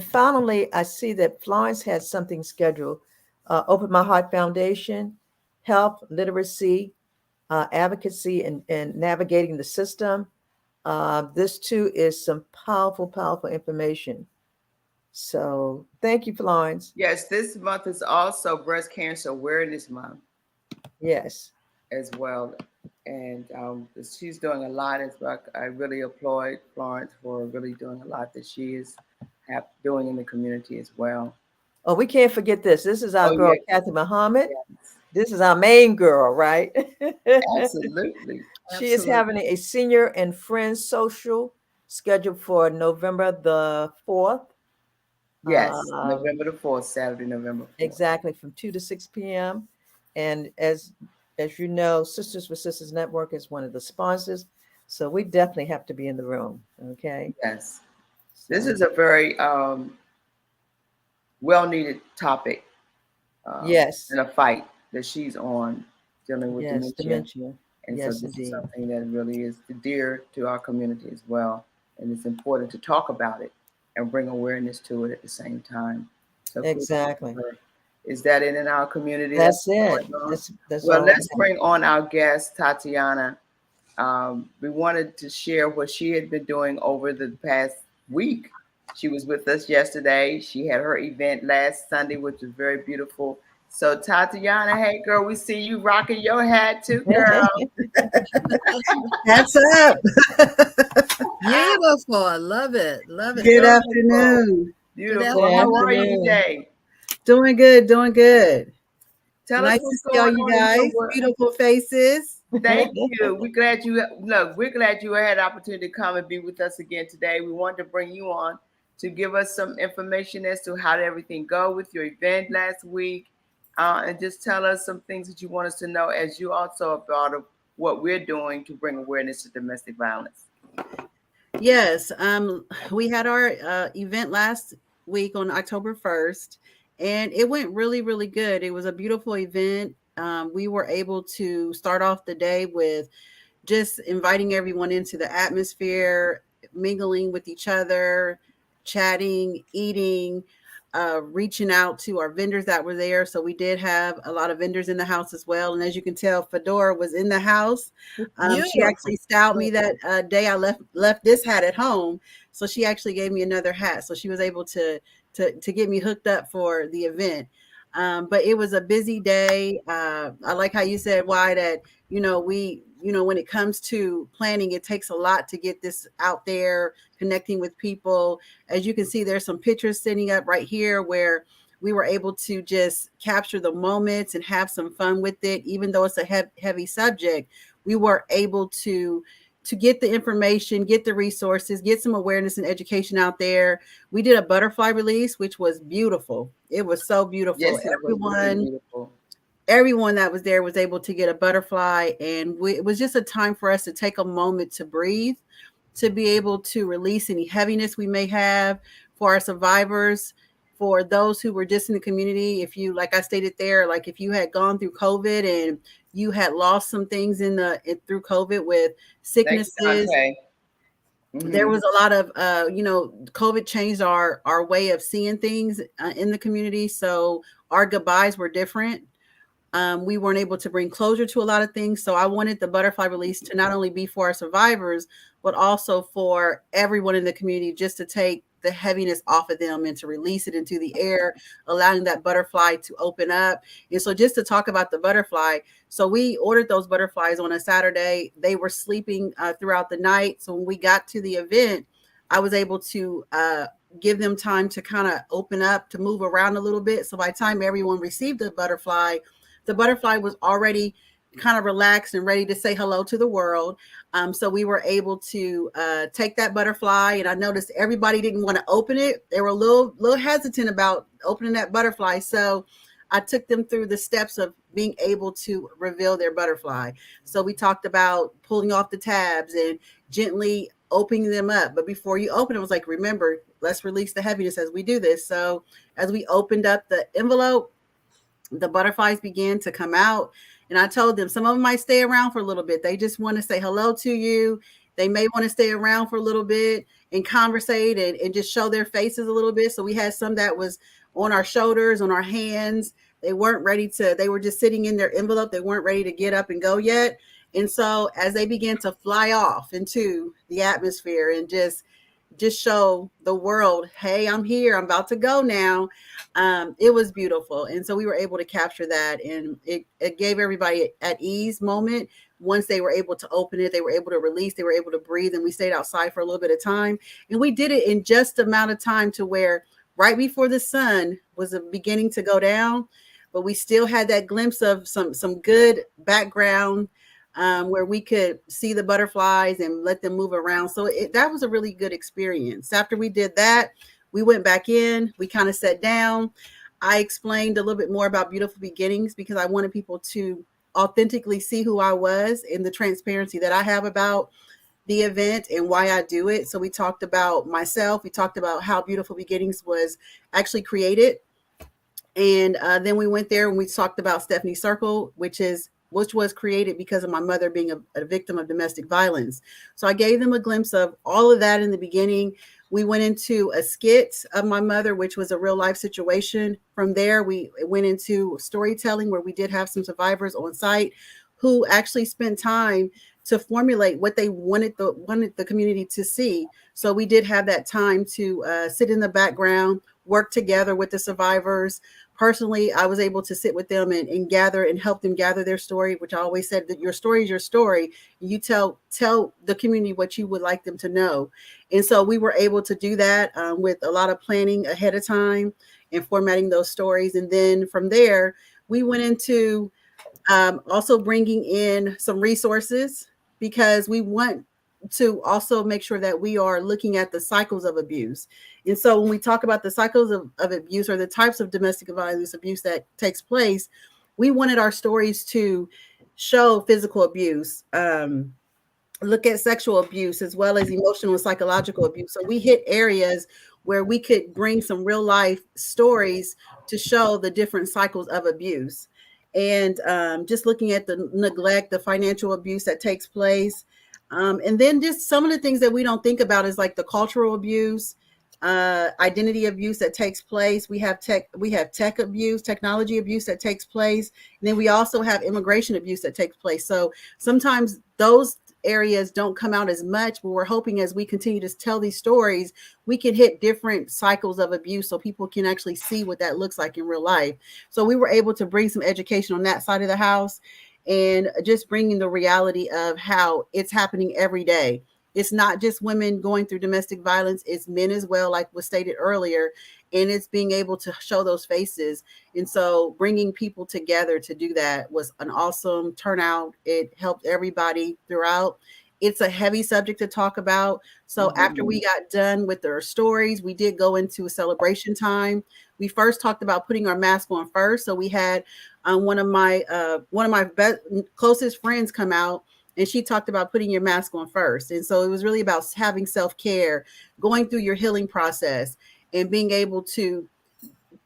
C: finally, I see that Florence has something scheduled. Open My Heart Foundation, Health, Literacy, Advocacy, and Navigating the System. This too is some powerful, powerful information. So thank you, Florence.
A: Yes, this month is also Breast Cancer Awareness Month.
C: Yes.
A: As well. And she's doing a lot as well. I really applaud Florence for really doing a lot that she is doing in the community as well.
C: Oh, we can't forget this. This is our girl, Kathy Muhammad. Yes. This is our main girl, right?
A: Absolutely.
C: She is having a senior and friends social scheduled for November the 4th.
A: Yes, November the 4th, Saturday, November 4th.
C: Exactly, from 2 to 6 p.m. And as you know, Sisters for Sisters Network is one of the sponsors. So we definitely have to be in the room. Okay.
A: Yes. This is a very well-needed topic.
C: Yes.
A: And a fight that she's on dealing with
C: dementia.
A: And
C: yes,
A: so this
C: indeed.
A: is something that really is dear to our community as well. And it's important to talk about it and bring awareness to it at the same time. So
C: exactly.
A: Is that it in our community?
C: That's it. That's
A: well,
C: all
A: let's bring on our guest, Tatiana. We wanted to share what she had been doing over the past week. She was with us yesterday. She had her event last Sunday, which was very beautiful. So Tatiana, hey girl, we see you rocking your hat too, girl.
C: Hats up.
B: Beautiful. I love it. Love it.
E: Good afternoon.
A: Beautiful. How are you today?
E: Doing good, doing good.
A: Tell
E: nice
A: us what's
E: to see all you guys. Beautiful faces.
A: Thank you. We're glad you had the opportunity to come and be with us again today. We wanted to bring you on to give us some information as to how did everything go with your event last week, and just tell us some things that you want us to know as you also are part of what we're doing to bring awareness to domestic violence.
E: Yes, we had our event last week on October 1st, and it went really, really good. It was a beautiful event. We were able to start off the day with just inviting everyone into the atmosphere, mingling with each other, chatting, eating, reaching out to our vendors that were there. So we did have a lot of vendors in the house as well. And as you can tell, Fedora was in the house. She actually styled me that day I left this hat at home. So she actually gave me another hat. So she was able to get me hooked up for the event. But it was a busy day. I like how you said, why that, when it comes to planning, it takes a lot to get this out there, connecting with people. As you can see, there's some pictures sitting up right here where we were able to just capture the moments and have some fun with it. Even though it's a heavy subject, we were able to get the information, get the resources, get some awareness and education out there. We did a butterfly release, which was beautiful. It was so beautiful.
A: Yes,
E: everyone that was there was able to get a butterfly, and it was just a time for us to take a moment to breathe, to be able to release any heaviness we may have for our survivors, for those who were just in the community. If you, like I stated there, like if you had gone through COVID and you had lost some things through COVID with sicknesses. There was a lot of, COVID changed our way of seeing things in the community. So our goodbyes were different. We weren't able to bring closure to a lot of things. So I wanted the butterfly release to not only be for our survivors, but also for everyone in the community, just to take the heaviness off of them and to release it into the air, allowing that butterfly to open up. And so just to talk about the butterfly, so we ordered those butterflies on a Saturday. They were sleeping throughout the night. So when we got to the event, I was able to give them time to kind of open up, to move around a little bit. So by the time everyone received the butterfly was already kind of relaxed and ready to say hello to the world. So we were able to take that butterfly, and I noticed everybody didn't want to open it. They were a little hesitant about opening that butterfly. So I took them through the steps of being able to reveal their butterfly. So we talked about pulling off the tabs and gently opening them up. But before you open it, was like, remember, let's release the heaviness as we do this. So as we opened up the envelope, the butterflies began to come out. And I told them some of them might stay around for a little bit. They just want to say hello to you. They may want to stay around for a little bit and conversate and just show their faces a little bit. So we had some that was on our shoulders, on our hands. They weren't ready they were just sitting in their envelope. They weren't ready to get up and go yet. And so as they began to fly off into the atmosphere and just show the world, hey, I'm here, I'm about to go now. It was beautiful. And so we were able to capture that, and it gave everybody at ease moment. Once they were able to open it, they were able to release, they were able to breathe, and we stayed outside for a little bit of time. And we did it in just amount of time to where right before the sun was beginning to go down, but we still had that glimpse of some good background where we could see the butterflies and let them move around. So that was a really good experience. After we did that, we went back in, we kind of sat down. I explained a little bit more about Beautiful Beginnings because I wanted people to authentically see who I was and the transparency that I have about the event and why I do it. So we talked about myself. We talked about how Beautiful Beginnings was actually created. And then we went there and we talked about Stephanie Circle, which was created because of my mother being a victim of domestic violence. So I gave them a glimpse of all of that in the beginning. We went into a skit of my mother, which was a real life situation. From there, we went into storytelling where we did have some survivors on site who actually spent time to formulate what they wanted the community to see. So we did have that time to sit in the background, work together with the survivors. Personally, I was able to sit with them and gather and help them gather their story, which I always said that your story is your story. You tell the community what you would like them to know. And so we were able to do that with a lot of planning ahead of time and formatting those stories. And then from there, we went into also bringing in some resources because we want to also make sure that we are looking at the cycles of abuse. And so when we talk about the cycles of abuse or the types of domestic violence abuse that takes place, we wanted our stories to show physical abuse, look at sexual abuse as well as emotional and psychological abuse. So we hit areas where we could bring some real life stories to show the different cycles of abuse. And just looking at the neglect, the financial abuse that takes place. And then just some of the things that we don't think about is like the cultural abuse, identity abuse that takes place. We have tech abuse, technology abuse that takes place. And then we also have immigration abuse that takes place. So sometimes those areas don't come out as much, but we're hoping as we continue to tell these stories, we can hit different cycles of abuse so people can actually see what that looks like in real life. So we were able to bring some education on that side of the house and just bringing the reality of how it's happening every day. It's not just women going through domestic violence, it's men as well, like was stated earlier, and it's being able to show those faces. And so bringing people together to do that was an awesome turnout. It helped everybody throughout. It's a heavy subject to talk about. So after we got done with their stories, we did go into a celebration time. We first talked about putting our mask on first. So we had one of my closest friends come out, and she talked about putting your mask on first. And so it was really about having self-care, going through your healing process, and being able to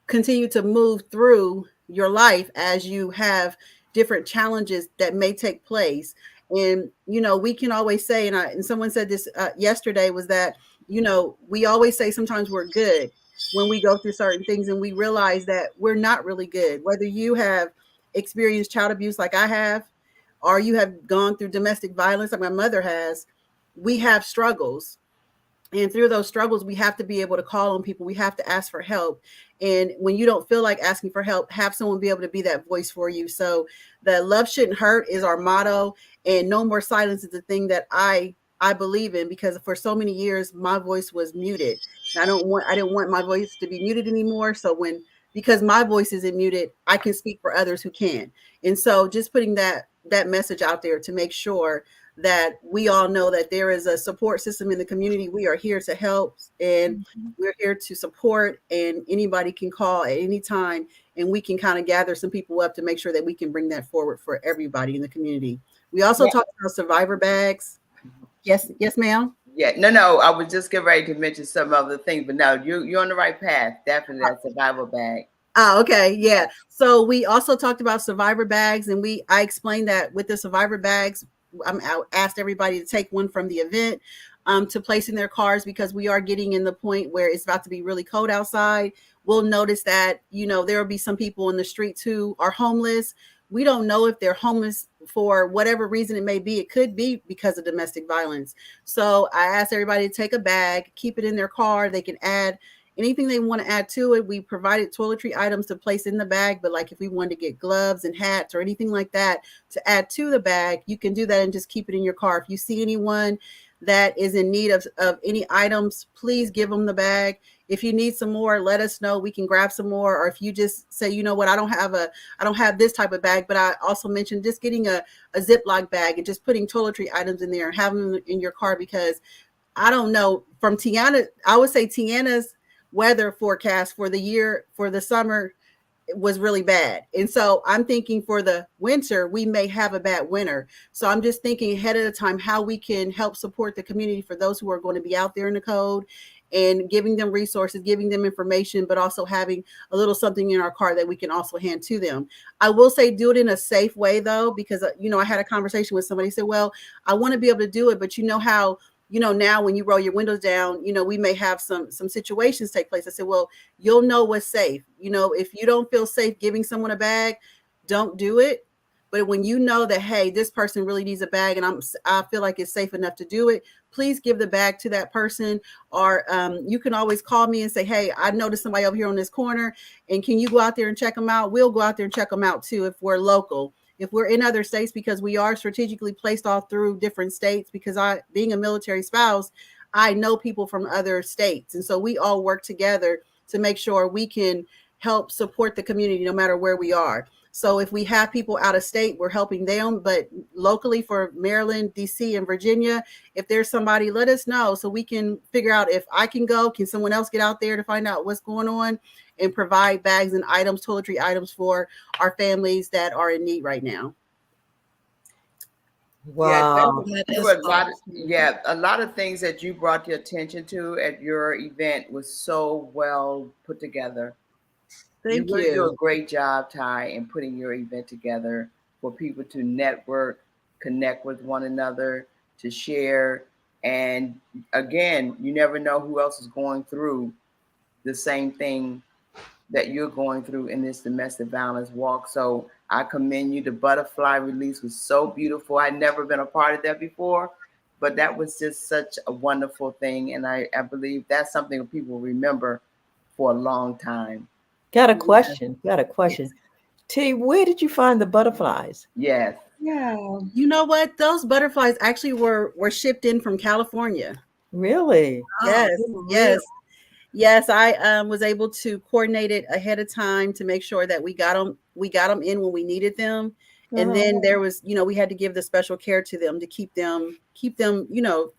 E: continue to move through your life as you have different challenges that may take place. And, you know, we can always say, and someone said this yesterday, was that, you know, we always say sometimes we're good when we go through certain things, and we realize that we're not really good. Whether you have experienced child abuse like I have, or you have gone through domestic violence like my mother has, we have struggles. And through those struggles, we have to be able to call on people. We have to ask for help. And when you don't feel like asking for help, have someone be able to be that voice for you. So the love shouldn't hurt is our motto, and no more silence is the thing that I believe in, because for so many years my voice was muted. I didn't want my voice to be muted anymore. So because my voice isn't muted, I can speak for others who can. And so just putting that message out there to make sure that we all know that there is a support system in the community. We are here to help, and we're here to support, and anybody can call at any time, and we can kind of gather some people up to make sure that we can bring that forward for everybody in the community. We also talked about survivor bags. Yes, ma'am.
A: Yeah, no, I was just getting ready to mention some other things, but no, you're on the right path. Definitely that survival bag.
E: Oh, okay. Yeah. So we also talked about survivor bags, and I explained that with the survivor bags, I asked everybody to take one from the event to place in their cars, because we are getting in the point where it's about to be really cold outside. We'll notice that, you know, there will be some people in the streets who are homeless. We don't know if they're homeless for whatever reason it may be. It could be because of domestic violence. So I asked everybody to take a bag, keep it in their car. They can add anything they want to add to it. We provided toiletry items to place in the bag, but like if we wanted to get gloves and hats or anything like that to add to the bag, you can do that and just keep it in your car. If you see anyone that is in need of any items, please give them the bag. If you need some more, let us know. We can grab some more. Or if you just say, you know what, I don't have this type of bag, but I also mentioned just getting a Ziploc bag and just putting toiletry items in there and having them in your car, because I don't know, from Tiana, I would say Tiana's weather forecast for the summer was really bad. And so I'm thinking for the winter, we may have a bad winter. So I'm just thinking ahead of the time how we can help support the community for those who are going to be out there in the cold. and giving them resources, giving them information, but also having a little something in our car that we can also hand to them. I will say do it in a safe way though, because I had a conversation with somebody who said, well, I want to be able to do it, but you know how, now when you roll your windows down, we may have some situations take place. I said, well, you'll know what's safe. If you don't feel safe giving someone a bag, don't do it. But when you know that, hey, this person really needs a bag and I feel like it's safe enough to do it, please give the bag to that person. Or you can always call me and say, hey, I noticed somebody over here on this corner, and can you go out there and check them out? We'll go out there and check them out too if we're local. If we're in other states, because we are strategically placed all through different states, because being a military spouse, I know people from other states. And so we all work together to make sure we can help support the community no matter where we are. So if we have people out of state, we're helping them. But locally for Maryland, DC, and Virginia, if there's somebody, let us know so we can figure out if I can go, can someone else get out there to find out what's going on and provide bags and items, toiletry items for our families that are in need right now.
C: Wow.
A: A lot of things that you brought your attention to at your event was so well put together.
E: Thank you.
A: You really do a great job, Ty, in putting your event together for people to network, connect with one another, to share. And again, you never know who else is going through the same thing that you're going through in this domestic violence walk. So I commend you. The butterfly release was so beautiful. I'd never been a part of that before, but that was just such a wonderful thing. And I believe that's something that people remember for a long time.
C: Got a question. T, where did you find the butterflies?
A: Yes.
D: Yeah.
E: You know what? Those butterflies actually were shipped in from California.
C: Really?
E: Yes. Yes. Yes, I was able to coordinate it ahead of time to make sure that we got them in when we needed them. And then there was, we had to give the special care to them to keep them,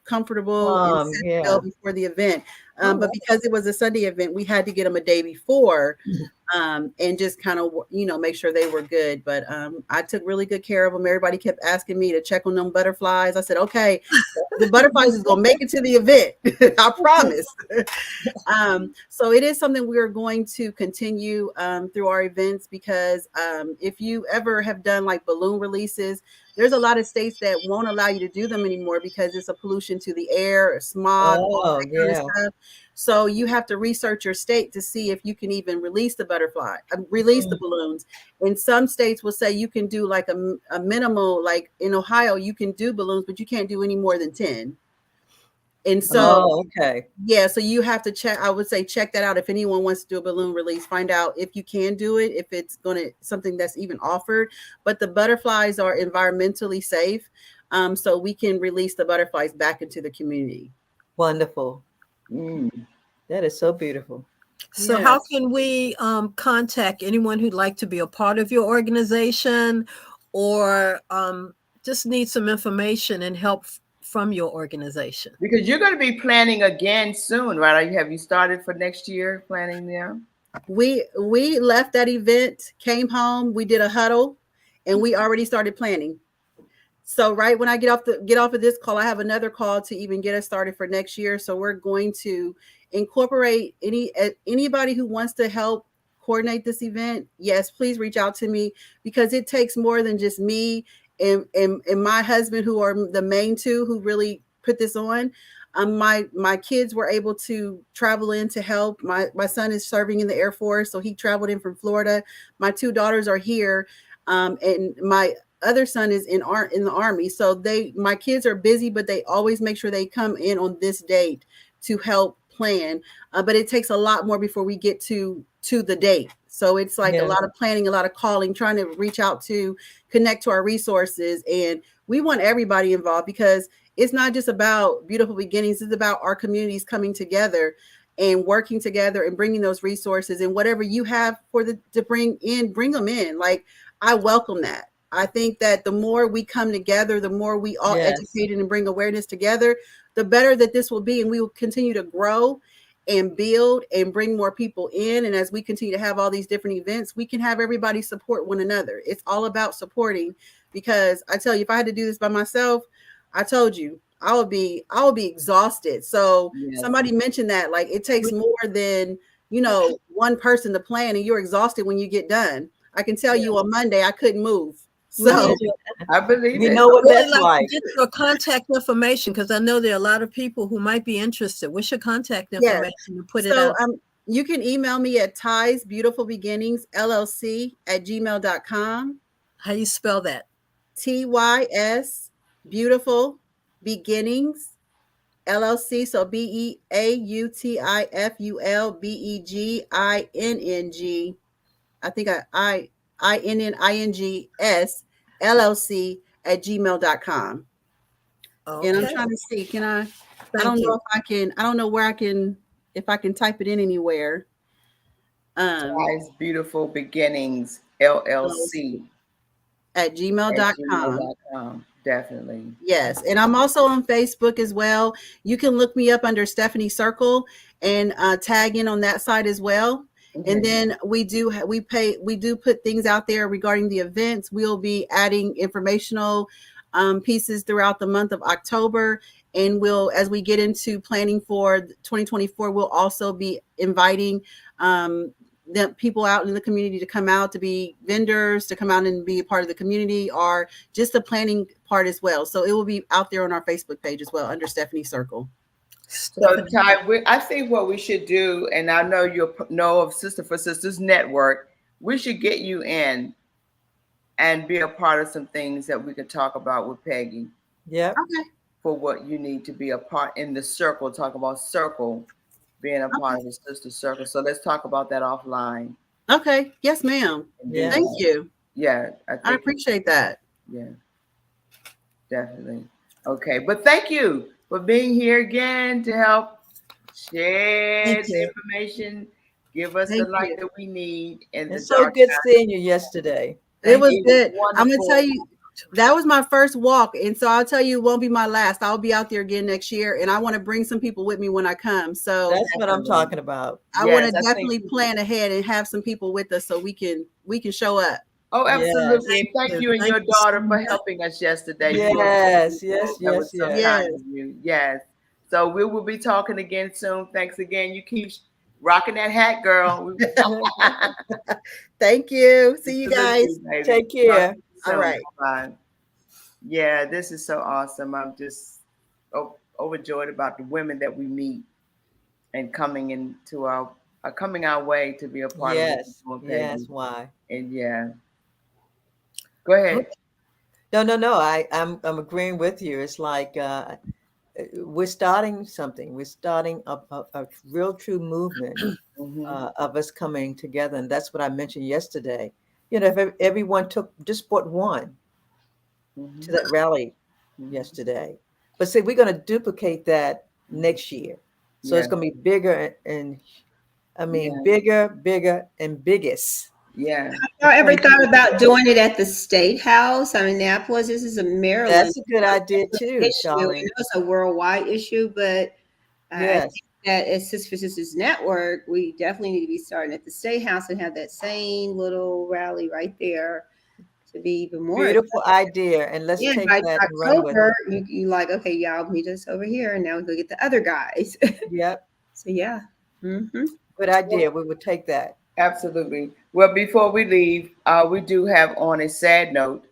E: comfortable and set well before the event. But because it was a Sunday event, we had to get them a day before and just kind of, make sure they were good. But I took really good care of them. Everybody kept asking me to check on them butterflies. I said, okay, the butterflies is going to make it to the event. I promise. So it is something we are going to continue through our events, because if you ever have done like balloon releases, there's a lot of states that won't allow you to do them anymore because it's a pollution to the air, smog, all that kind of stuff. So you have to research your state to see if you can even release the the balloons. And some states will say you can do like a minimal, like in Ohio, you can do balloons, but you can't do any more than 10. And so, so you have to check. I would say check that out. If anyone wants to do a balloon release, find out if you can do it, if it's something that's even offered. But the butterflies are environmentally safe, so we can release the butterflies back into the community.
C: Wonderful. That is so beautiful.
B: So how can we contact anyone who'd like to be a part of your organization, or just need some information and help from your organization?
A: Because you're going to be planning again soon, right? Have you started for next year planning there?
E: We left that event, came home, we did a huddle, and we already started planning. So right when I get off of this call, I have another call to even get us started for next year. So we're going to incorporate anybody who wants to help coordinate this event. Yes, please reach out to me, because it takes more than just me and my husband, who are the main two who really put this on. My kids were able to travel in to help. My son is serving in the Air Force, so he traveled in from Florida. My two daughters are here, and my other son is in the Army. So my kids are busy, but they always make sure they come in on this date to help plan. But it takes a lot more before we get to the date. So it's like a lot of planning, a lot of calling, trying to reach out to connect to our resources. And we want everybody involved, because it's not just about Beautiful Beginnings. It's about our communities coming together and working together and bringing those resources, and whatever you have to bring them in. Like, I welcome that. I think that the more we come together, the more we all educate and bring awareness together, the better that this will be. And we will continue to grow and build and bring more people in. And as we continue to have all these different events, we can have everybody support one another. It's all about supporting, because I tell you, if I had to do this by myself, I told you, I would be exhausted. So
A: Yes.
E: somebody mentioned that, like, it takes more than, you know, one person to plan, and you're exhausted when you get done. I can tell you on Monday I couldn't move. So
A: I believe
C: We
A: it.
C: know what
B: Really
C: that's
B: like
C: like.
B: to get your contact information, because I know there are a lot of people who might be interested. What's your contact
E: yes.
B: information to put it
E: So
B: out?
E: you can email me at Ty's Beautiful Beginnings LLC at gmail.com.
B: How you spell that?
E: TYS Beautiful Beginnings LLC. So BEAUTIFULBEGINNG. I think INNINGS LLC at gmail.com.
B: Okay.
E: And I'm trying to see, can I
B: Thank
E: don't
B: you.
E: know if I can, I don't know where I can, if I can type it in anywhere.
A: Ty's Beautiful Beginnings LLC
E: At gmail.com.
A: gmail.com. Definitely.
E: Yes. And I'm also on Facebook as well. You can look me up under Stephanie Circle and tag in on that side as well.
A: Okay.
E: And then we do put things out there regarding the events. We'll be adding informational pieces throughout the month of October. And as we get into planning for 2024, we'll also be inviting the people out in the community to come out, to be vendors, to come out and be a part of the community, or just the planning part as well. So it will be out there on our Facebook page as well under Stephanie Circle.
A: So Ty, I think what we should do, and I know you know of Sister for Sisters Network, we should get you in and be a part of some things that we can talk about with Peggy.
C: Yep.
E: Okay.
A: For what you need to be a part in the circle, talk about circle, being a part of the sister circle. So let's talk about that offline.
E: Okay. Yes, ma'am.
C: Yeah.
E: Thank you.
A: Yeah.
E: I appreciate that.
A: Yeah, definitely. Okay. But thank you for being here again to help share the information, give us the light that we need in the
C: It's so good seeing you yesterday.
E: It was good. I'm going to tell you, that was my first walk. And so I'll tell you, it won't be my last. I'll be out there again next year. And I want to bring some people with me when I come. So
C: that's what I'm talking about.
E: I want to definitely plan ahead and have some people with us so we can show up.
A: Oh, absolutely. Yes. Thank you and your daughter for helping us yesterday.
C: Yes.
A: Yes. So we will be talking again soon. Thanks again. You keep rocking that hat, girl.
E: Thank you. See you guys.
C: Take care.
E: All right.
A: Bye. Yeah, this is so awesome. I'm just overjoyed about the women that we meet and coming into coming our way to be a part of this.
C: Yes, why?
A: And yeah. Go ahead.
C: No. I'm agreeing with you. It's like we're starting something. We're starting a real true movement of us coming together, and that's what I mentioned yesterday. You know, if everyone brought one to that rally yesterday, but see, we're going to duplicate that next year, so it's going to be bigger bigger and biggest.
A: Yeah.
D: Have you ever thought about doing it at the State House? I mean, Minneapolis, this is a Maryland.
C: That's a good idea too,
D: Charlene. It's a worldwide issue, but I think that as Sister for Sisters Network, we definitely need to be starting at the State House and have that same little rally right there to be even more.
C: Beautiful idea, and let's take that and run with it.
D: You like, okay, y'all meet us over here, and now we go get the other guys.
C: Yep.
D: So yeah.
C: Good idea. We would take that.
A: Absolutely. Well, before we leave, we do have on a sad note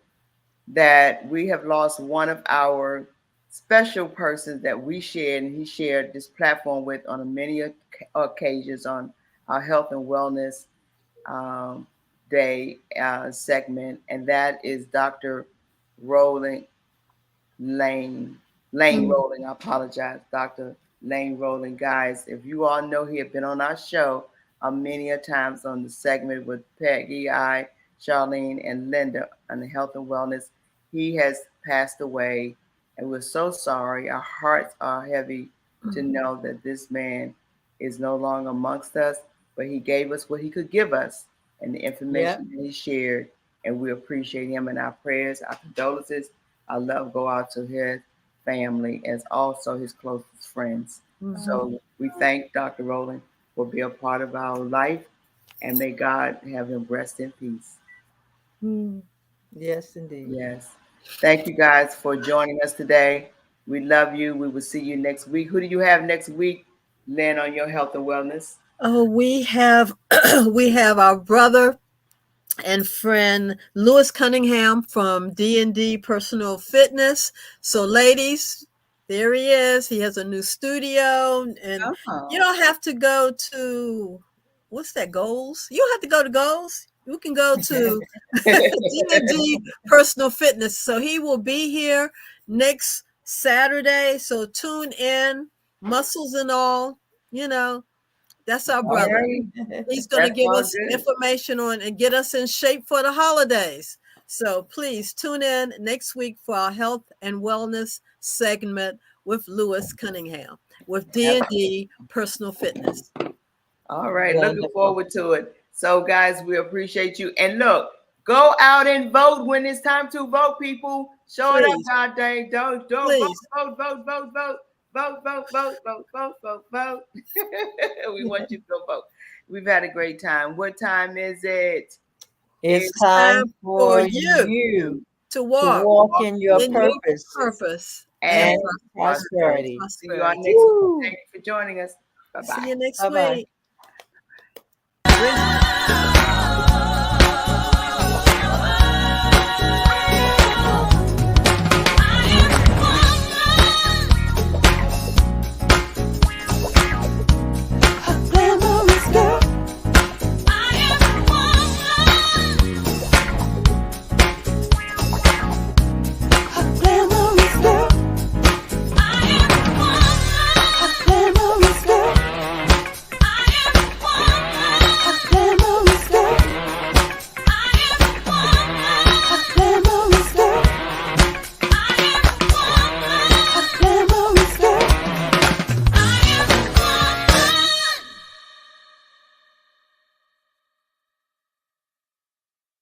A: that we have lost one of our special persons that we shared, and he shared this platform with on many occasions on our health and wellness day segment, and that is Dr. Lane Rowling. I apologize, Dr. Lane Rowling. Guys, if you all know, he had been on our show many a times on the segment with Peggy, Charlene, and Linda on the health and wellness. He has passed away, and we're so sorry. Our hearts are heavy to know that this man is no longer amongst us, but he gave us what he could give us and the information that he shared, and we appreciate him. And our prayers, our condolences, our love go out to his family as also his closest friends. So we thank Dr. Rowling will be a part of our life, and may God have him rest in peace.
C: Yes, indeed.
A: Yes. Thank you guys for joining us today. We love you. We will see you next week. Who do you have next week, Lynn, on your health and wellness?
B: Oh, we have we have our brother and friend Lewis Cunningham from D&D Personal Fitness. So ladies, there he is. He has a new studio, and you don't have to go to, what's that, Goals? You don't have to go to Goals. You can go to D&D Personal Fitness. So he will be here next Saturday. So tune in, muscles and all, you know. That's our brother. He's going to give us information on and get us in shape for the holidays. So please tune in next week for our health and wellness segment with Lewis Cunningham with D&D Personal Fitness.
A: All right. Looking forward to it. So guys, we appreciate you. And look, go out and vote when it's time to vote, people. Show it up, God dang. Don't vote. Vote. We want you to go vote. We've had a great time. What time is it?
C: It's time for you to walk in your purpose and prosperity.
A: See you all next week. Thank you for joining us. Bye-bye.
B: See you next week.